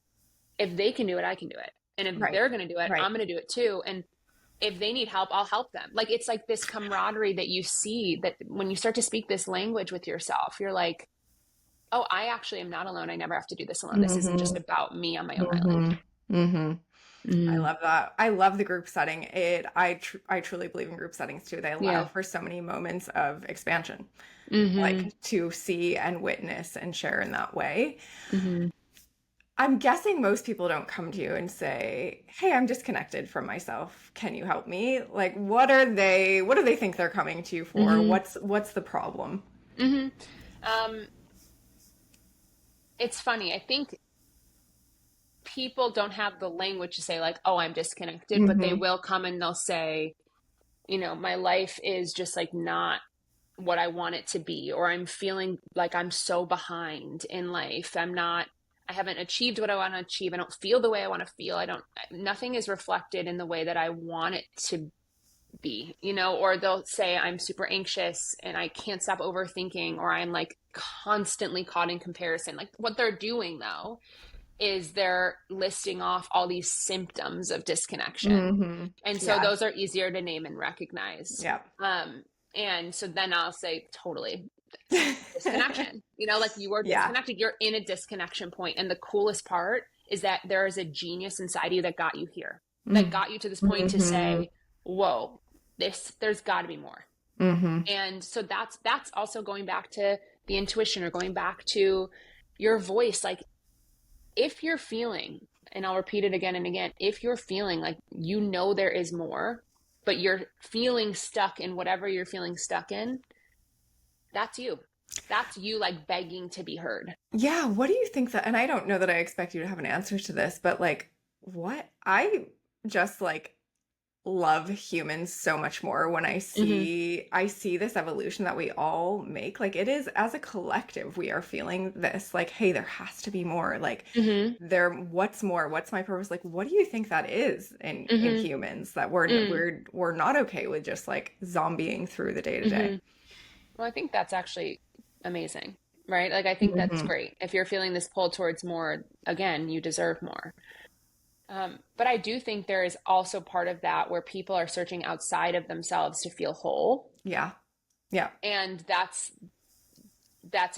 if they can do it, I can do it. And if they're going to do it, I'm going to do it too. And if they need help, I'll help them. Like, it's like this camaraderie that you see, that when you start to speak this language with yourself, you're like, oh, I actually am not alone. I never have to do this alone. This isn't just about me on my own island. I Mm. love that. I love the group setting. I truly believe in group settings too. They allow Yeah. for so many moments of expansion, Mm-hmm. like to see and witness and share in that way. Mm-hmm. I'm guessing most people don't come to you and say, "Hey, I'm disconnected from myself. Can you help me?" Like, what do they think they're coming to you for? Mm-hmm. What's the problem? Mm-hmm. It's funny. I think people don't have the language to say like, "Oh, I'm disconnected," but they Hmm. will come and they'll say, my life is just like not what I want it to be, or I'm feeling like I'm so behind in life. I haven't achieved what I want to achieve. I don't feel the way I want to feel. Nothing is reflected in the way that I want it to be, or they'll say I'm super anxious and I can't stop overthinking, or I'm like constantly caught in comparison. Like what they're doing though is they're listing off all these symptoms of disconnection. Hmm. And so Yeah. those are easier to name and recognize. Yeah. And so then I'll say, totally, disconnection. Like you were Yeah. disconnected, you're in a disconnection point. And the coolest part is that there is a genius inside of you that got you here, that got you to this point to Mm-hmm. say, whoa, there's got to be more. Mm-hmm. And so that's also going back to the intuition, or going back to your voice. Like if you're feeling, and I'll repeat it again and again, if you're feeling like there is more, but you're feeling stuck in whatever you're feeling stuck in, that's you. That's you like begging to be heard. Yeah, what do you think that, and I don't know that I expect you to have an answer to this, but like what I just like love humans so much more when Mm-hmm. I see this evolution that we all make. Like it is as a collective we are feeling this like, hey, there has to be more. Like Mm-hmm. what's more? What's my purpose? Like what do you think that is in Mm-hmm. humans that we're not okay with just like zombieing through the day to day? Mm-hmm. Well, I think that's actually amazing, right? Like I think that's Mhm. great. If you're feeling this pull towards more, again, you deserve more. But I do think there is also part of that where people are searching outside of themselves to feel whole. Yeah. Yeah. And that's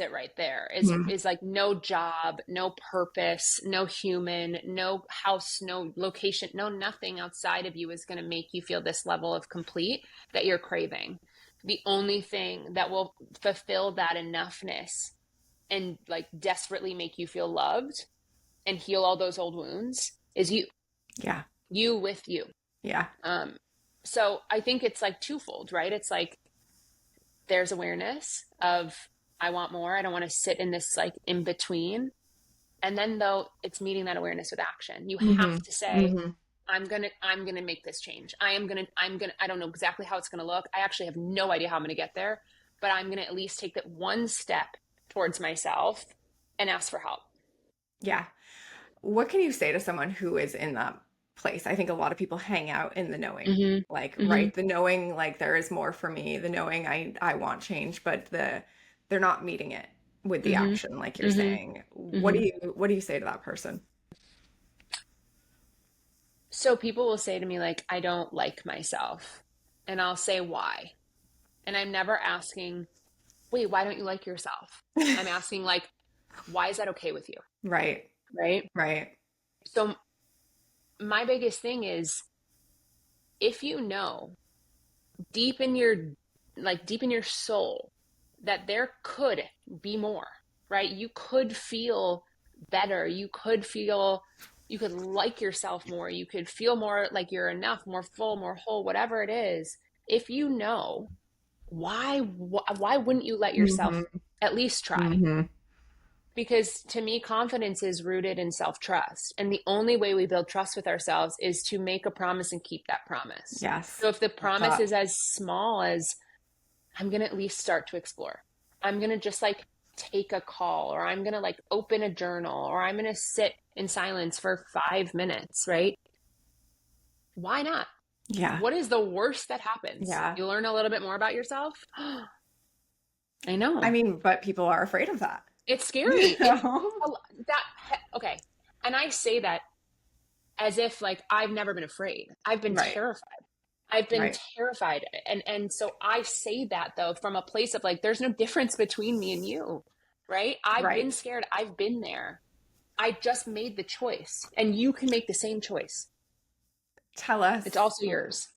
it right there, Mhm. is like no job, no purpose, no human, no house, no location, no nothing outside of you is going to make you feel this level of complete that you're craving. The only thing that will fulfill that enoughness and like desperately make you feel loved and heal all those old wounds is you, Yeah. you with you. Yeah. um so I think it's like twofold, right? It's like there's awareness of I want more. I don't want to sit in this like in between. And then though it's meeting that awareness with action. You have Mhm. to say, Mhm. I'm gonna make this change. I don't know exactly how it's gonna look. I actually have no idea how I'm gonna get there, but I'm gonna at least take that one step towards myself and ask for help. Yeah. What can you say to someone who is in that place? I think a lot of people hang out in the knowing. Mm-hmm. Like, Mm-hmm. right, the knowing like there is more for me, the knowing I want change, but they're not meeting it with the Mm-hmm. action like you're Mm-hmm. saying. Mm-hmm. What do you say to that person? So people will say to me like, I don't like myself. And I'll say why. And I'm never asking, wait, why don't you like yourself? I'm asking like, why is that okay with you? Right. Right. Right. So my biggest thing is, if you know deep in your deep in your soul that there could be more, right? You could feel better. You could like yourself more. You could feel more like you're enough, more full, more whole, whatever it is. If you know, why wouldn't you let yourself Hmm. at least try? Hmm. Because to me, confidence is rooted in self trust. And the only way we build trust with ourselves is to make a promise and keep that promise. Yes. So if the Love promise that. is as small as, I'm going to at least start to explore, I'm going to just like take a call, or I'm going to like open a journal, or I'm going to sit in silence for 5 minutes, right? Why not? Yeah. What is the worst that happens? Yeah. You learn a little bit more about yourself. I I know. mean, but people are afraid of that. It's You scary. It's know? that, okay. And I say that as if like I've never been afraid. I've been Right. terrified. I've been Right. terrified. And so I say that though from a place of like there's no difference between me and you, right? I've been Right. scared. I've been there. I just made the choice, and you can make the same choice. Tell us, It's also yours.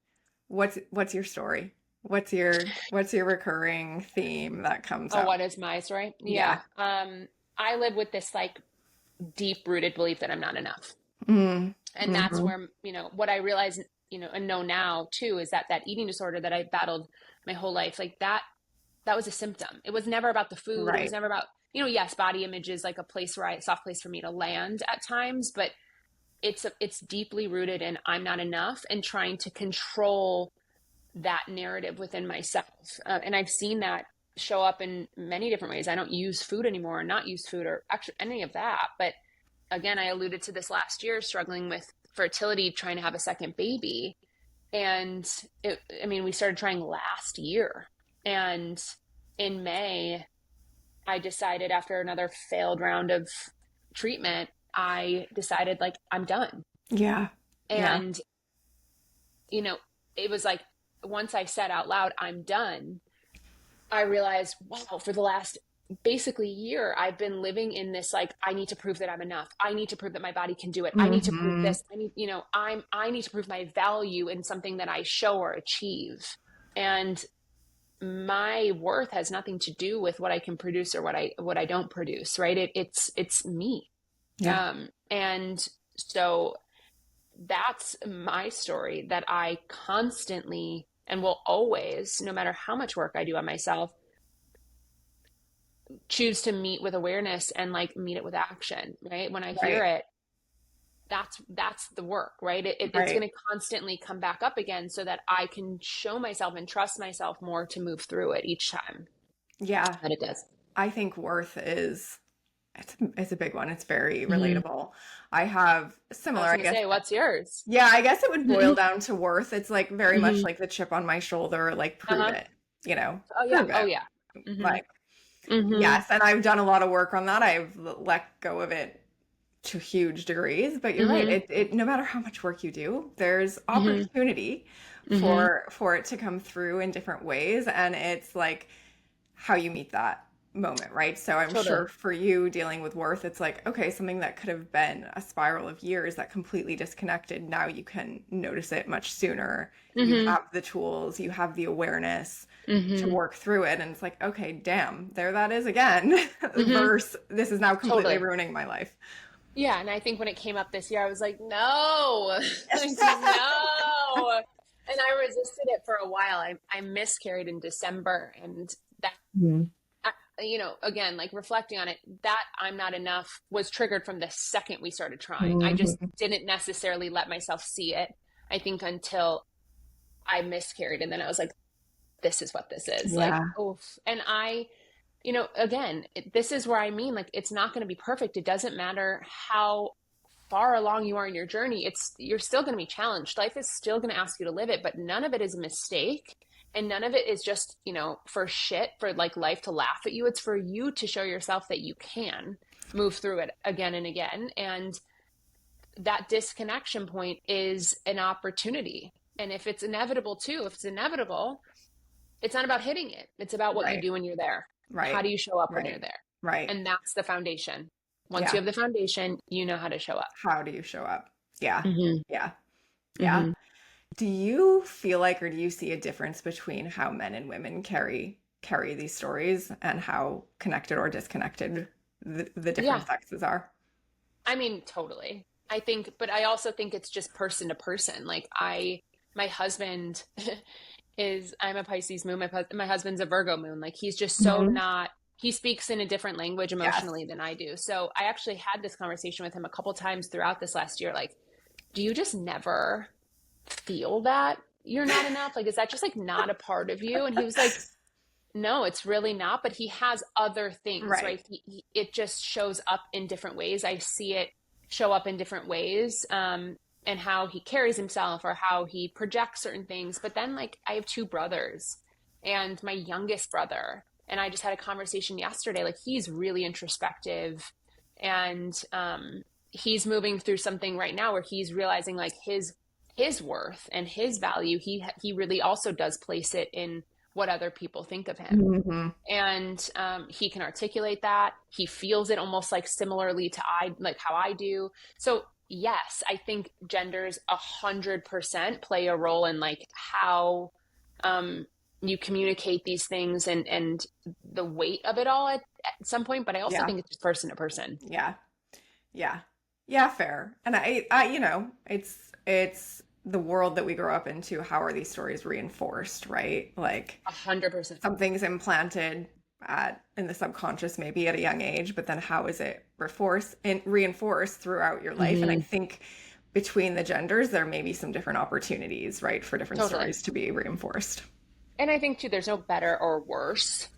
what's your story? What's your recurring theme that comes Oh, up? what is my story? Yeah. Yeah. I live with this like deep rooted belief that I'm not enough. Mm, And that's hmm. where, what I realize, and know now too, is that eating disorder that I battled my whole life, like that was a symptom. It was never about the food. It was Right. never about, yes, body image is like a place where soft place for me to land at times, but it's deeply rooted in I'm not enough and trying to control that narrative within myself. And I've seen that show up in many different ways. I don't use food anymore, or not use food, or actually any of that. But again, I alluded to this last year, struggling with fertility, trying to have a second baby. And we started trying last year. And in May, I decided after another failed round of treatment, I decided like, I'm done. Yeah. Yeah. And, you know, it was like, once I said out loud, I'm done, I realized, wow, for the last basically year, I've been living in this like, I need to prove that I'm enough. I need to prove that my body can do it. I need to prove Hmm. this. I need to prove my value in something that I show or achieve. And my worth has nothing to do with what I can produce or what I don't produce, right? It's me. Yeah. And so that's my story, that I constantly and will always, no matter how much work I do on myself, choose to meet with awareness and like meet it with action, right? When I hear Right. it, that's the work, right? It's Right. going to constantly come back up again so that I can show myself and trust myself more to move through it each time Yeah. that it does. I think worth is it's a big one. It's very Mm-hmm. relatable. I have I similar, was I going to guess. say, what's yours? Yeah, I guess it would boil Mm-hmm. down to worth. It's like very much like the chip on my shoulder, like prove Uh-huh. it, you know, Oh yeah. prove Oh it. yeah. Mm-hmm. Like, Mm-hmm. yes, and I've done a lot of work on that. I've let go of it to huge degrees, but you're right. Mm-hmm. It no matter how much work you do, there's Mm-hmm. opportunity Mm-hmm. for it to come through in different ways, and it's like how you meet that moment, right? So I'm Totally. sure for you dealing with worth, it's like, okay, something that could have been a spiral of years that completely disconnected, now you can notice it much sooner. You Mm-hmm. have the tools, you have the awareness to Mm-hmm. work through it. And it's like, okay, damn, there that is again. Mm-hmm. Verse, this is now completely Totally. ruining my life. Yeah, and I think when it came up this year, I was like, no, like, no. And I resisted it for a while. I miscarried in December, and that, Mhm. again, like reflecting on it, that I'm not enough was triggered from the second we started trying. I just Mhm. didn't necessarily let myself see it, I think, until I miscarried. And then I was like, this is what this is. Like, Yeah. oof. And again, this is where like, it's not going to be perfect. It doesn't matter how far along you are in your journey. You're still going to be challenged. Life is still going to ask you to live it, but none of it is a mistake. And none of it is just, for shit, for like life to laugh at you. It's for you to show yourself that you can move through it again and again. And that disconnection point is an opportunity. And if it's inevitable too, if it's inevitable, it's not about hitting it. It's about what you Right. do when you're there. How Right. do you show up when you're Right. there? Right. And that's the foundation. Once you Yeah. have the foundation, you know how to show up. How do you show up? Yeah. Mm-hmm. Yeah. Yeah. Mm-hmm. Do you feel like, or do you see a difference between how men and women carry these stories and how connected or disconnected the different Yeah. sexes are? Totally. But I also think it's just person to person. Like my husband I'm a Pisces moon. My husband's a Virgo moon. Like he's just so Mhm. not, he speaks in a different language Yes. emotionally than I do. So I actually had this conversation with him a couple times throughout this last year. Like, do you just never feel that you're not enough? Like, is that just like not a part of you? And he was like, no, it's really not. But he has other things, Right. right? It just shows up in different ways. I see it show up in different ways. And how he carries himself or how he projects certain things. But then, like, I have two brothers and my youngest brother. And I just had a conversation yesterday. Like, he's really introspective and he's moving through something right now where he's realizing like his worth and his value. He really also does place it in what other people think of him. Hmm. And he can articulate that. He feels it almost like similarly to I like how I do. So yes, I think genders 100% play a role in like how you communicate these things and the weight of it all at some point. But I also Yeah. think it's just person to person. Yeah. Yeah. Yeah, fair. And I it's the world that we grow up into. How are these stories reinforced, right? Like 100%. something's implanted in the subconscious maybe at a young age, but then how is it reinforced throughout your life? And I Hmm. think between the genders, there may be some different opportunities, right, for different Totally. stories to be reinforced. And I think too, there's no better or worse,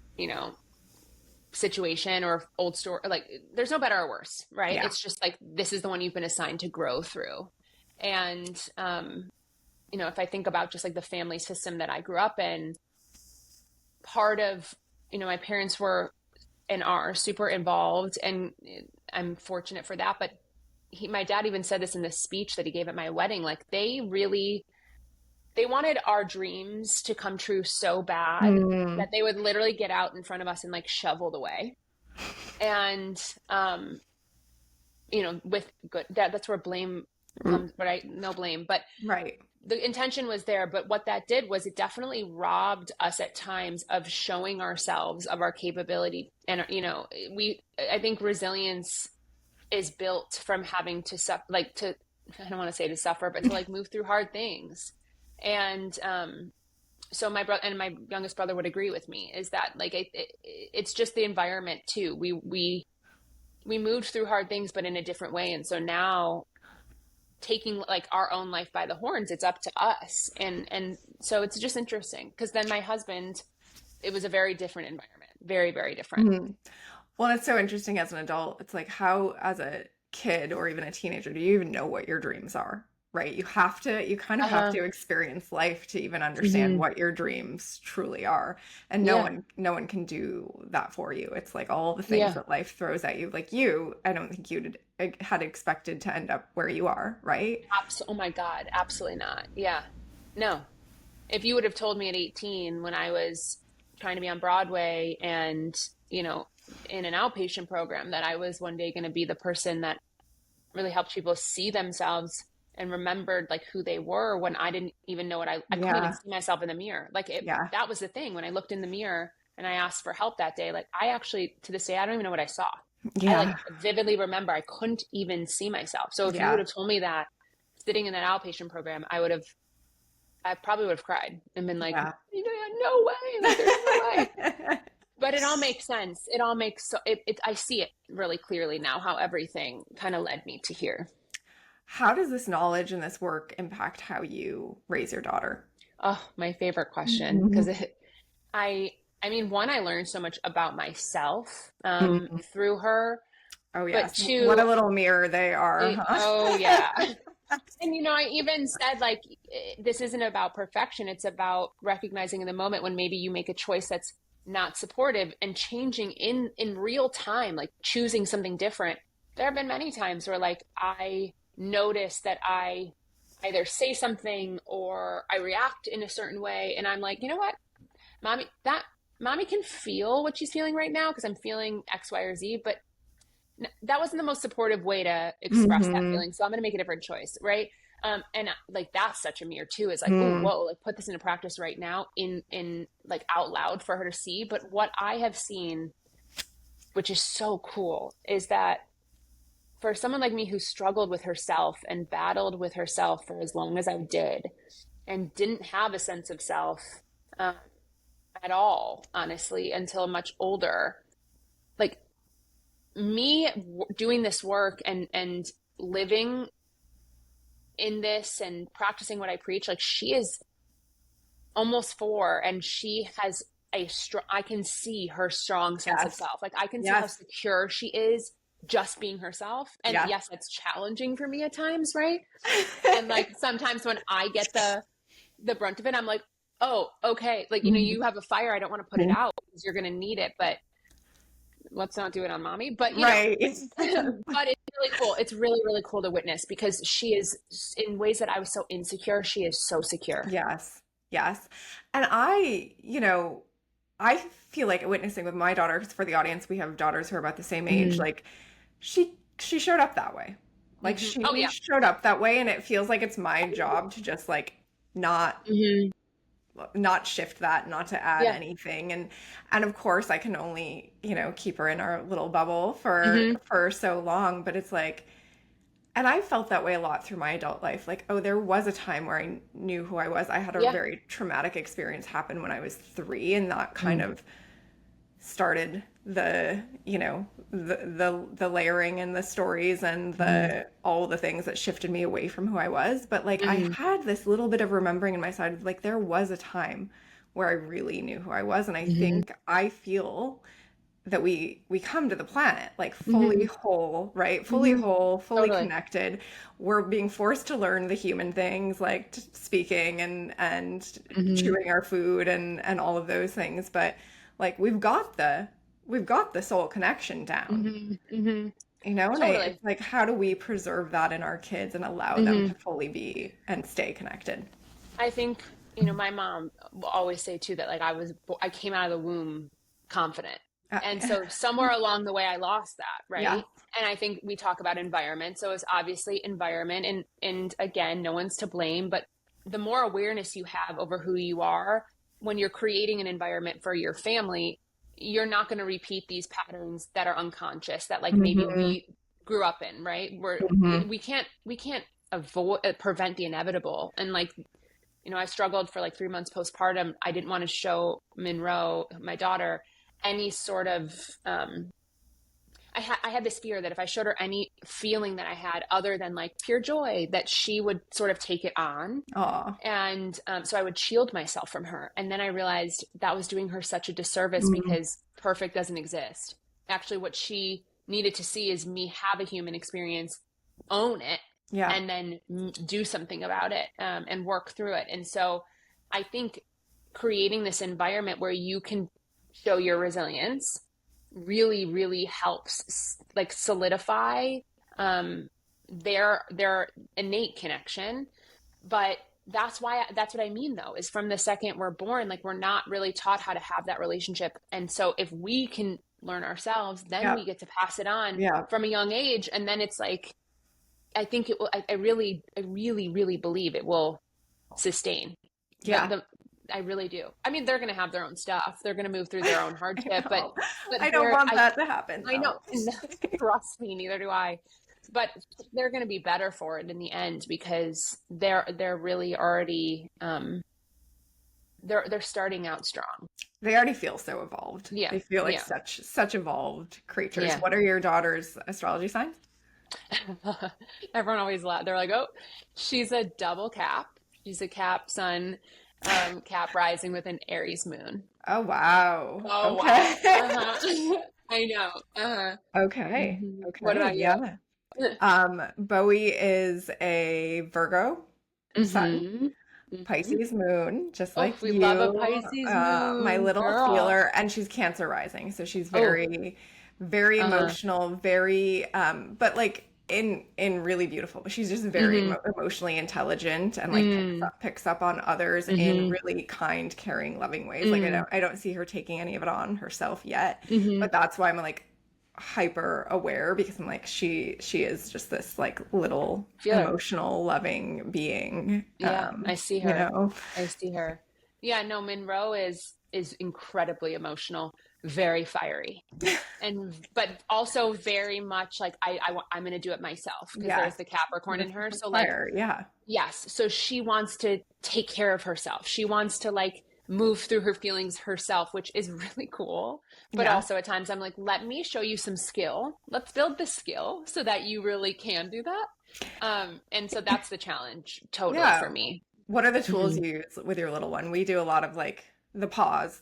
situation or old story. Like, there's no better or worse, right? Yeah. It's just like this is the one you've been assigned to grow through. And if I think about just like the family system that I grew up in, part of my parents were and are super involved, and I'm fortunate for that. But my dad even said this in the speech that he gave at my wedding. Like, they wanted our dreams to come true so bad Mm, that they would literally get out in front of us and like shoveled away. And with good that's where blame comes, right? No blame, but right. the intention was there. But what that did was it definitely robbed us at times of showing ourselves of our capability. And I think resilience is built from having to suffer, like, to, I don't want to say to suffer, but to like move through hard things. And so my brother and my youngest brother would agree with me, is that like it's just the environment too. We moved through hard things, but in a different way. And so now, taking like our own life by the horns, it's up to us. And so it's just interesting, because then my husband, it was a very different environment, very, very different. Mhm. Well, it's so interesting as an adult. It's like how, as a kid or even a teenager, do you even know what your dreams are? Right? You kind of have Uh-huh. to experience life to even understand Hmm. what your dreams truly are. And Yeah. no one can do that for you. It's like all the things Yeah. that life throws at you. Like I don't think you had expected to end up where you are, right? Oh my God, absolutely not. Yeah. No. If you would have told me at 18, when I was trying to be on Broadway and, you know, in an outpatient program, that I was one day going to be the person that really helped people see themselves and remembered like who they were, when I didn't even know I couldn't even Yeah. see myself in the mirror. Like, Yeah. that was the thing. When I looked in the mirror and I asked for help that day, like, I actually, to this day, I don't even know what I saw. I like Yeah. vividly remember I couldn't even see myself. So if you would Yeah. have told me that sitting in that outpatient program, I probably would have cried and been like, Yeah. no way, like, there's no way. But it all makes sense. It all makes so I see it really clearly now, how everything kind of led me to here. How does this knowledge and this work impact how you raise your daughter? Oh, my favorite question, because Mhm. I I mean, one, I learned so much about myself Mm. through her, Oh, but yes. What two, a little mirror they are, oh yeah. huh? And I even said, like, this isn't about perfection. It's about recognizing in the moment when maybe you make a choice that's not supportive, and changing in real time, like choosing something different. There have been many times where like I notice that I either say something or I react in a certain way, and I'm like, you know what, mommy, that mommy can feel what she's feeling right now because I'm feeling X, Y, or Z, but that wasn't the most supportive way to express that Hmm. feeling. So I'm going to make a different choice. Right. And like, that's such a mirror too, is like, oh, Mm. whoa, like, put this into practice right now, in like out loud for her to see. But what I have seen, which is so cool, is that for someone like me who struggled with herself and battled with herself for as long as I did, and didn't have a sense of self um, at all, honestly, until much older, like, me doing this work and living in this and practicing what I preach, like, she is almost 4, and she has a strong, I can see her strong sense of Yes. self. Like, I can see how Yes. secure she is just being herself. And Yes. yes, that's challenging for me at times, right? And like, sometimes when I get the brunt of it, I'm like, oh, okay, like, Mhm. you have a fire, I don't want to put it out because you're going to need it, but let's not do it on mommy. But Right. but it's really cool. It's really, really cool to witness, because she is, in ways that I was so insecure, she is so secure. Yes. Yes. And I feel like witnessing with my daughter, 'cause for the audience, we have daughters who are about the same age. Mm-hmm. Like she showed up that way. Like she Oh yeah. showed up that way, and it feels like it's my job to just like not Hmm. shift that, not to add Yeah. anything. And of course I can only, keep her in our little bubble Hmm. for so long, but it's like, and I felt that way a lot through my adult life. Like, oh, there was a time where I knew who I was. I had a Yeah. very traumatic experience happen when I was 3, and that kind Mm. of started the, the layering and the stories and Hmm. the all the things that shifted me away from who I was. But like I Hmm. had this little bit of remembering in my side of like there was a time where I really knew who I was, and Hmm. I feel that we come to the planet like fully Hmm. whole, right? Fully Hmm. whole, fully Totally. connected. We're being forced to learn the human things like speaking and Hmm. chewing our food and all of those things, but like we've got the soul connection down. Hmm. Hmm. And Totally. it's like how do we preserve that in our kids and allow them Hmm. to fully be and stay connected? I think, my mom will always say too that like I came out of the womb confident. Uh, And so somewhere along the way I lost that, yeah. right? And I think we talk about environment. So it's obviously environment, and again, no one's to blame, but the more awareness you have over who you are when you're creating an environment for your family, you're not going to repeat these patterns that are unconscious that like maybe Hmm. we grew up in, right? Where Hmm. we can't avoid prevent the inevitable. And like, I struggled for like 3 months postpartum. I didn't want to show Monroe, my daughter, any sort of I had this fear that if I showed her any feeling that I had other than like pure joy, that she would sort of take it on. Aw. And so I would shield myself from her. And then I realized that was doing her such a disservice Mm. because perfect doesn't exist. Actually, what she needed to see is me have a human experience, own it, Yeah. and then do something about it, and work through it. And so I think creating this environment where you can show your resilience really, really helps like solidify their innate connection. But that's what I mean though, is from the second we're born, like we're not really taught how to have that relationship. And so if we can learn ourselves, then Yeah. we get to pass it on Yeah. from a young age. And then it's like, I think it will, I really, really believe it will sustain Yeah. the I really do. I mean, they're going to have their own stuff. They're going to move through their own I hardship, know. but I don't want I that to happen I know, though. trust me, neither do I. But they're going to be better for it in the end because they're really already they're starting out strong. They already feel so evolved. Yeah, They feel like yeah, such evolved creatures. yeah. What are your daughter's astrology signs? Everyone always laugh. They're like, "Oh, she's a double cap. She's a cap sun, cap rising with an Aries moon." Oh wow. Oh wow. Okay. Uh-huh. I know. Uh-huh. Okay. What Okay. about you? Yeah. Bowie is a Virgo sun, Mm-hmm. Hmm. Pisces moon, just Oh, like we love a you. Pisces My moon, little girl. feeler, and she's Cancer rising, so she's Oh, very, very uh-huh. emotional, very, but like in really beautiful. But she's just very Mm-hmm. emotionally intelligent and like Mm. picks up on others in Mm-hmm. really kind, caring, loving ways. Like Mm. I don't see her taking any of it on herself yet, Mm-hmm. but that's why I'm like hyper aware because I'm like she is just this like little Feel her. emotional loving being, Yeah, I see you her. know. I see her. Yeah, no, Monroe is incredibly emotional, very fiery. And but also very much like I'm going to do it myself because Yeah, there's the Capricorn in her. the So like, fire, yeah. yes. So she wants to take care of herself. She wants to like move through her feelings herself, which is really cool. But Yeah. also at times I'm like, let me show you some skill. Let's build the skill so that you really can do that. And so that's the challenge totally Yeah. for me. What are the tools Hmm. you use with your little one? We do a lot of like the pause,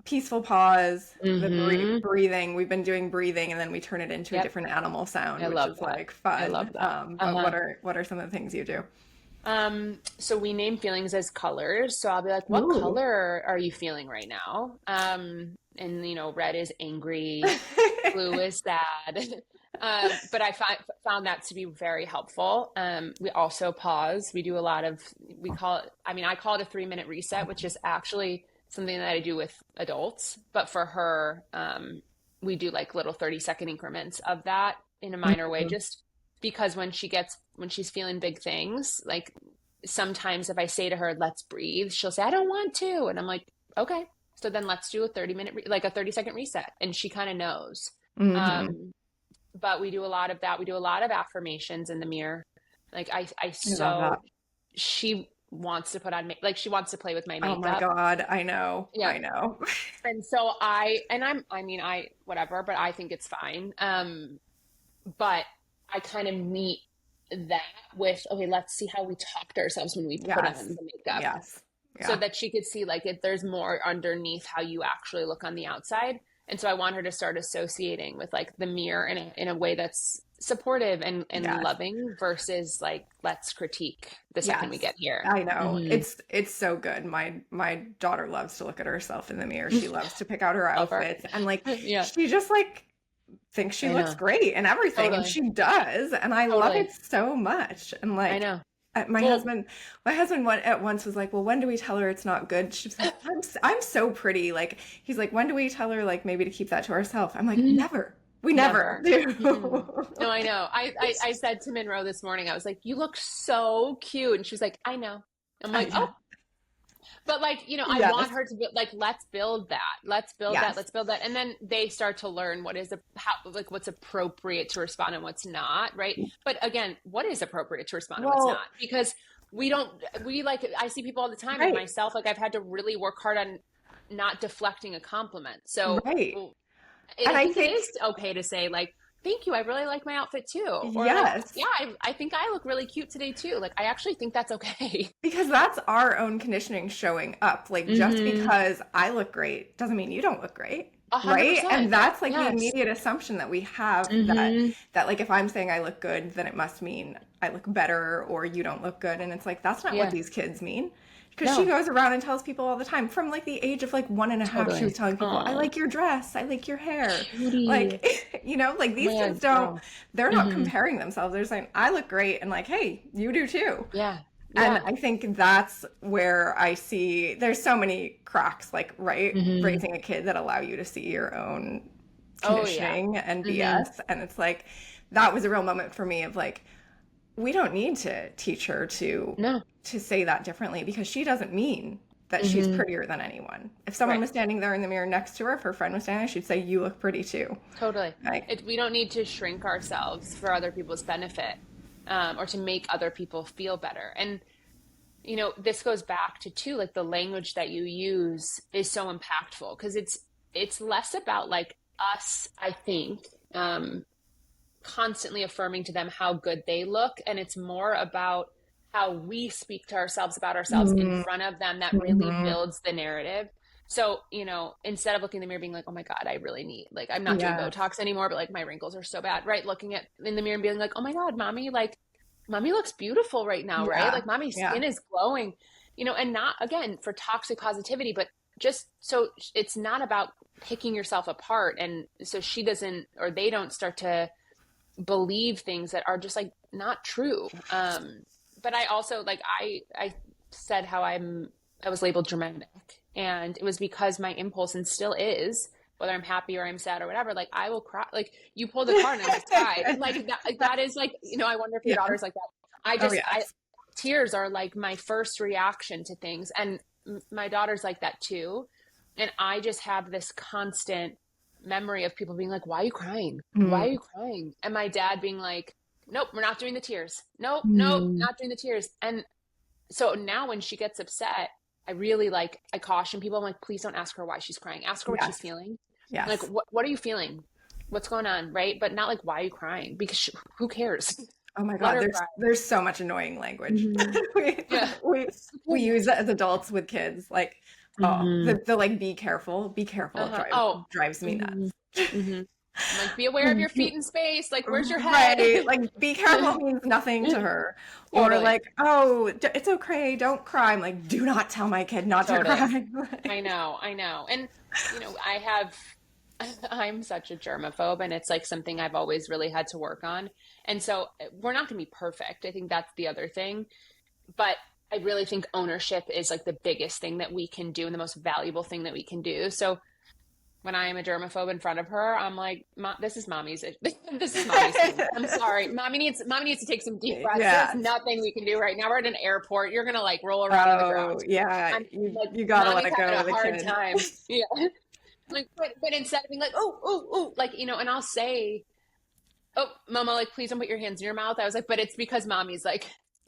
peaceful pause, the Hmm. breathing. We've been doing breathing and then we turn it into a Yep. different animal sound, I which love is that. like I fun. love that. But Uh-huh. what are some of the things you do? So we name feelings as colors. So I'll be like, what Ooh. color are you feeling right now? And red is angry, blue is sad. But I found that to be very helpful. We also pause. We do a lot of, I call it a 3-minute reset, which is actually something that I do with adults. But for her, we do like little 30-second increments of that. in a minor way, just because when she's feeling big things, like sometimes if I say to her, let's breathe, she'll say, I don't want to. And I'm like, okay, so then let's do a 30-second reset. And she kind of knows. Mm-hmm. But we do a lot of that. We do a lot of affirmations in the mirror. Like I love that. she wants to put on, like she wants to play with my makeup. Oh my God. I know. Yeah. I know. And so I whatever, but I think it's fine. But I kind of meet that with, okay, let's see how we talk to ourselves when we put on the makeup. Yes. Yeah. So that she could see like if there's more underneath how you actually look on the outside. And so I want her to start associating with like the mirror in a way that's supportive and loving versus like, let's critique the second we get here. I know. It's so good. My daughter loves to look at herself in the mirror. She loves to pick out her outfits and like, she just like thinks she looks great and everything. And she does. And I love it so much. And like, I know. My husband at once was like, well, when do we tell her it's not good? She's like, I'm so pretty. Like, he's like, when do we tell her like maybe to keep that to ourselves? I'm like, never. We never do. No, I know. I said to Monroe this morning, I was like, you look so cute. And she was like, I know. I'm like, oh. But like, I want her to be like, let's build that. Let's build that. Let's build that. And then they start to learn what's appropriate to respond and what's not. Right. But again, what is appropriate to respond and what's not? Because I see people all the time and myself, like I've had to really work hard on not deflecting a compliment. So I think it is okay to say like, thank you. I really like my outfit too. Or like, I think I look really cute today too. Like, I actually think that's okay. Because that's our own conditioning showing up. Like, just because I look great doesn't mean you don't look great. 100%. Right? And that's like the immediate assumption that we have that like, if I'm saying I look good, then it must mean I look better or you don't look good. And it's like, that's not what these kids mean. Because she goes around and tells people all the time from like the age of like 1.5, she was telling people, I like your dress. I like your hair. Cutie. Like, like these kids they're not comparing themselves. They're saying, I look great. And like, hey, you do too. Yeah. And I think that's where I see there's so many cracks, like, raising a kid that allow you to see your own conditioning and BS. And it's like, that was a real moment for me of like, we don't need to teach her to say that differently because she doesn't mean that she's prettier than anyone. If someone was standing there in the mirror next to her, if her friend was standing there, she'd say, you look pretty too. Totally. We don't need to shrink ourselves for other people's benefit or to make other people feel better. And, this goes back to too, like the language that you use is so impactful because it's less about like us, I think, constantly affirming to them how good they look. And it's more about how we speak to ourselves about ourselves in front of them that really builds the narrative. So, instead of looking in the mirror being like, oh my God, I really need, like, I'm not doing Botox anymore, but like my wrinkles are so bad, right? Looking in the mirror and being like, oh my God, mommy looks beautiful right now, right? Like mommy's skin is glowing, and not again for toxic positivity, but just so it's not about picking yourself apart. And so she doesn't, or they don't start to believe things that are just like not true. But I also like, I said how I was labeled dramatic, and it was because my impulse, and still is, whether I'm happy or I'm sad or whatever, like I will cry. Like you pull the card and I just cry. And like that is like, I wonder if your daughter's like that. Tears are like my first reaction to things. And my daughter's like that too. And I just have this constant memory of people being like, why are you crying? Why are you crying? And my dad being like, nope, we're not doing the tears. Nope, not doing the tears. And so now when she gets upset, I really I caution people. I'm like, please don't ask her why she's crying. Ask her what she's feeling. Yes. Like, what are you feeling? What's going on? Right. But not like, why are you crying? Because who cares? Oh my God. There's so much annoying language. we use it as adults with kids. Like, the like, be careful drives me nuts. Like, be aware of your feet in space. Like, where's your head? Right. Like, be careful means nothing to her. Totally. Or like, oh, it's okay. Don't cry. I'm like, do not tell my kid not to cry. I know. And, I'm such a germaphobe, and it's like something I've always really had to work on. And so we're not going to be perfect. I think that's the other thing. But I really think ownership is like the biggest thing that we can do and the most valuable thing that we can do. So when I am a germaphobe in front of her, I'm like, this is mommy's, this is mommy's thing. I'm sorry. Mommy needs to take some deep breaths. There's Yeah. nothing we can do right now. We're at an airport. You're going to like roll around on the Oh, ground. yeah. I'm like, You gotta let mommy's it go having a with a hard kid. time. Yeah. Like, but instead of being like, oh, like, and I'll say, oh, mama, like, please don't put your hands in your mouth. I was like, but it's because mommy's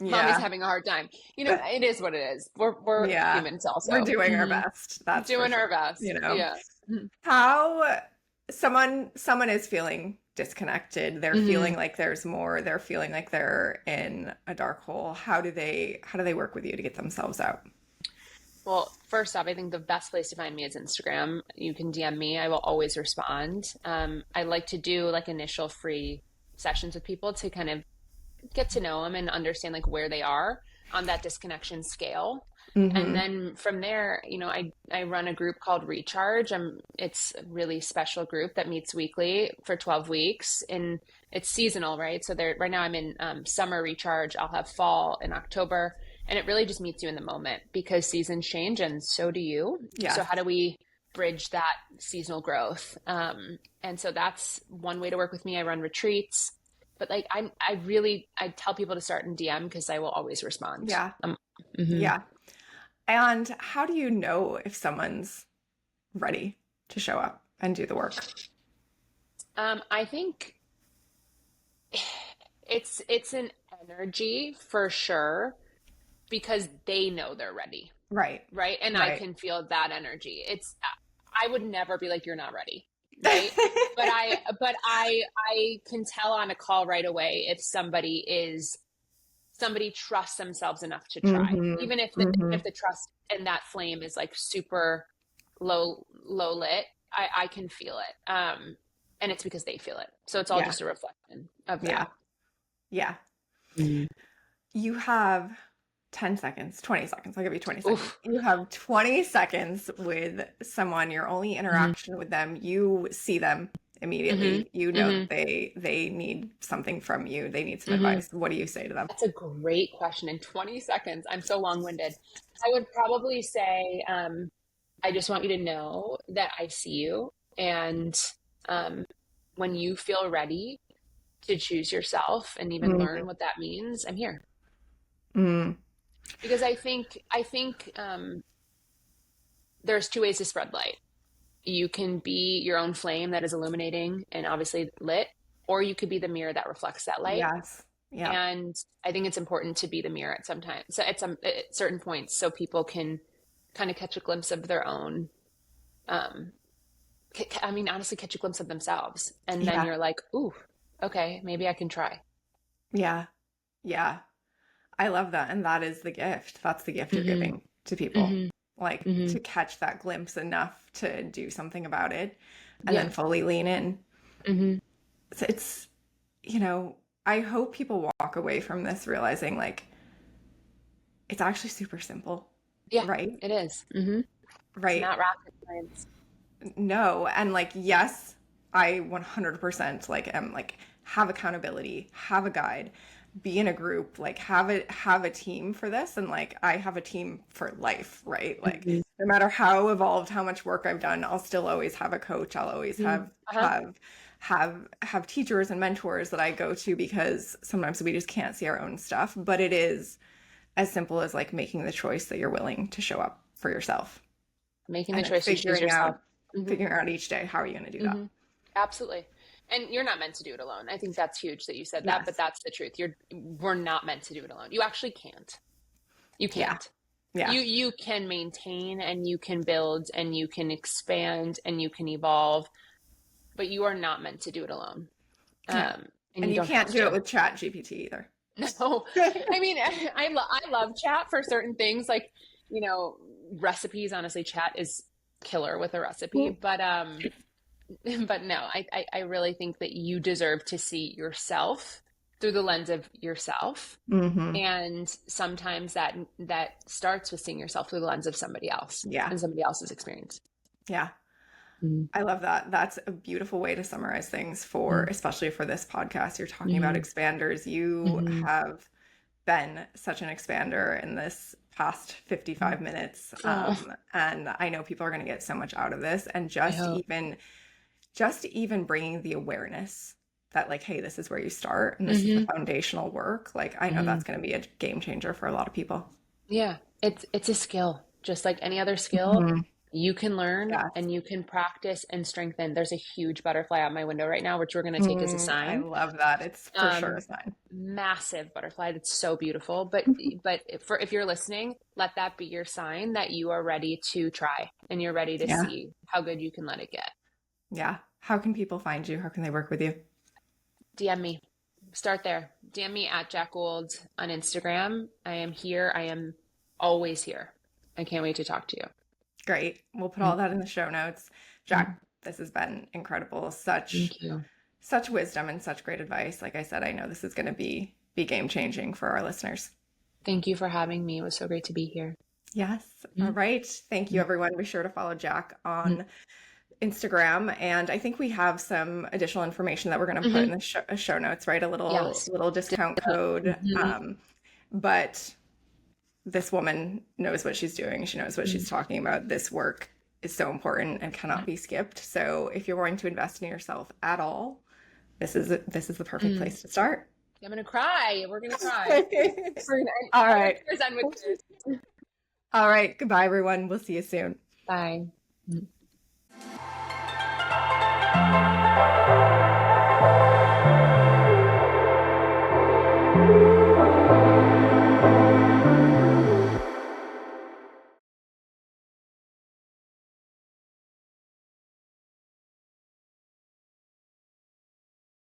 Yeah. having a hard time. But It is what it is. We're yeah, humans we're also. doing our best. That's for Doing sure. our best. You know, Yeah. how someone is feeling disconnected. They're Mm-hmm. feeling like there's more. They're feeling like they're in a dark hole. How do they work with you to get themselves out? Well, first off, I think the best place to find me is Instagram. You can DM me. I will always respond. I like to do like initial free sessions with people to kind of get to know them and understand like where they are on that disconnection scale. And Mm-hmm. then from there, I run a group called Recharge. It's a really special group that meets weekly for 12 weeks, and it's seasonal, right? So there, right now I'm in summer Recharge. I'll have fall in October, and it really just meets you in the moment because seasons change and so do you. So Yes. how do we bridge that seasonal growth? And so that's one way to work with me. I run retreats, but like I tell people to start in DM because I will always respond. Yeah. Mhm. Yeah. And how do you know if someone's ready to show up and do the work? I think it's an energy for sure because they know they're ready, Right. right? And I Right. can feel that energy. I would never be like, you're not ready, right? But I can tell on a call right away if somebody trusts themselves enough to try, Mm-hmm. even if Mm-hmm. the trust and that flame is like super low lit. I can feel it, and it's because they feel it. So it's all Yeah. just a reflection of Yeah. them. Yeah. Mhm. You have 10 seconds, 20 seconds. I'll give you 20 seconds. Oof. You have 20 seconds with someone, your only Hmm. interaction with them. You see them Hmm. immediately. You know Hmm. that they need something from you. They need some Hmm. advice. What do you say to them? That's a great question. In 20 seconds, I'm so long-winded. I would probably say, I just want you to know that I see you. And um, when you feel ready to choose yourself and even Mm, learn what that means, I'm here. mm, Because I think there's two ways to spread light. You can be your own flame that is illuminating and obviously lit, or you could be the mirror that reflects that light. yes. Yeah. And I think it's important to be the mirror at some time, so at certain points, so people can kind of catch a glimpse of their own. Um, I mean, honestly, catch a glimpse of themselves, and then Yeah. you're like, "Ooh, okay, maybe I can try." Yeah. Yeah. I love that. And that is the gift. That's the gift you're Hmm. giving to people. Hmm. Like Hmm. to catch that glimpse enough to do something about it and then Yeah. fully lean in. Hmm. So I hope people walk away from this realizing like it's actually super simple, Yeah, right? it is. Hmm. It's Right. not rocket science. No. And like, yes, I 100% like am like have accountability, have a guide, be in a group, like have a team for this. And like I have a team for life, right? Like Hmm. no matter how evolved, how much work I've done, I'll still always have a coach. I'll always Hmm. have Uh-huh. have teachers and mentors that I go to because sometimes we just can't see our own stuff. But it is as simple as like making the choice that you're willing to show up for yourself Making the and then choice to choose yourself. Hmm. figuring out each day how are you going to do that. Hmm. Absolutely. And you're not meant to do it alone. I think that's huge that you said that, but Yes. that's the truth. We're not meant to do it alone. You actually can't. You Yeah. can't. Yeah. You can maintain and you can build and you can expand and you can evolve, but you are not meant to do it alone. Yeah. And And you you don't can't have do it to. with Chat GPT either. No, I mean, I love chat for certain things, like, recipes. Honestly, chat is killer with a recipe, but no, I really think that you deserve to see yourself through the lens of yourself. Mm-hmm. And sometimes that starts with seeing yourself through the lens of somebody else Yeah. and somebody else's experience. Yeah. Mm-hmm. I love that. That's a beautiful way to summarize things for, especially for this podcast. You're talking about Mm-hmm. expanders. You Mm-hmm. have been such an expander in this past 55 minutes. And I know people are going to get so much out of this, and just even bringing the awareness that like, hey, this is where you start and this is the foundational work. Like, I know that's going to be a game changer for a lot of people. Yeah. It's a skill, just like any other skill. You can learn and you can practice and strengthen. There's a huge butterfly out my window right now, which we're going to take as a sign. I love that. It's for sure a sign. Massive butterfly. That's so beautiful. But if you're listening, let that be your sign that you are ready to try and you're ready to see how good you can let it get. Yeah. How can people find you? How can they work with you? DM me. Start there. DM me at Jacq Gould on Instagram. I am here. I am always here. I can't wait to talk to you. Great. We'll put all that in the show notes. Jacq, this has been incredible. Such wisdom and such great advice. Like I said, I know this is going to be game changing for our listeners. Thank you for having me. It was so great to be here. Yes. All right. Thank you, everyone. Be sure to follow Jacq on Instagram. And I think we have some additional information that we're going to put in the show notes, right? A little discount code. But this woman knows what she's doing. She knows what she's talking about. This work is so important and cannot be skipped. So if you're going to invest in yourself at all, this is the perfect place to start. I'm going to cry. We're going to cry. All right. All right. Goodbye, everyone. We'll see you soon. Bye.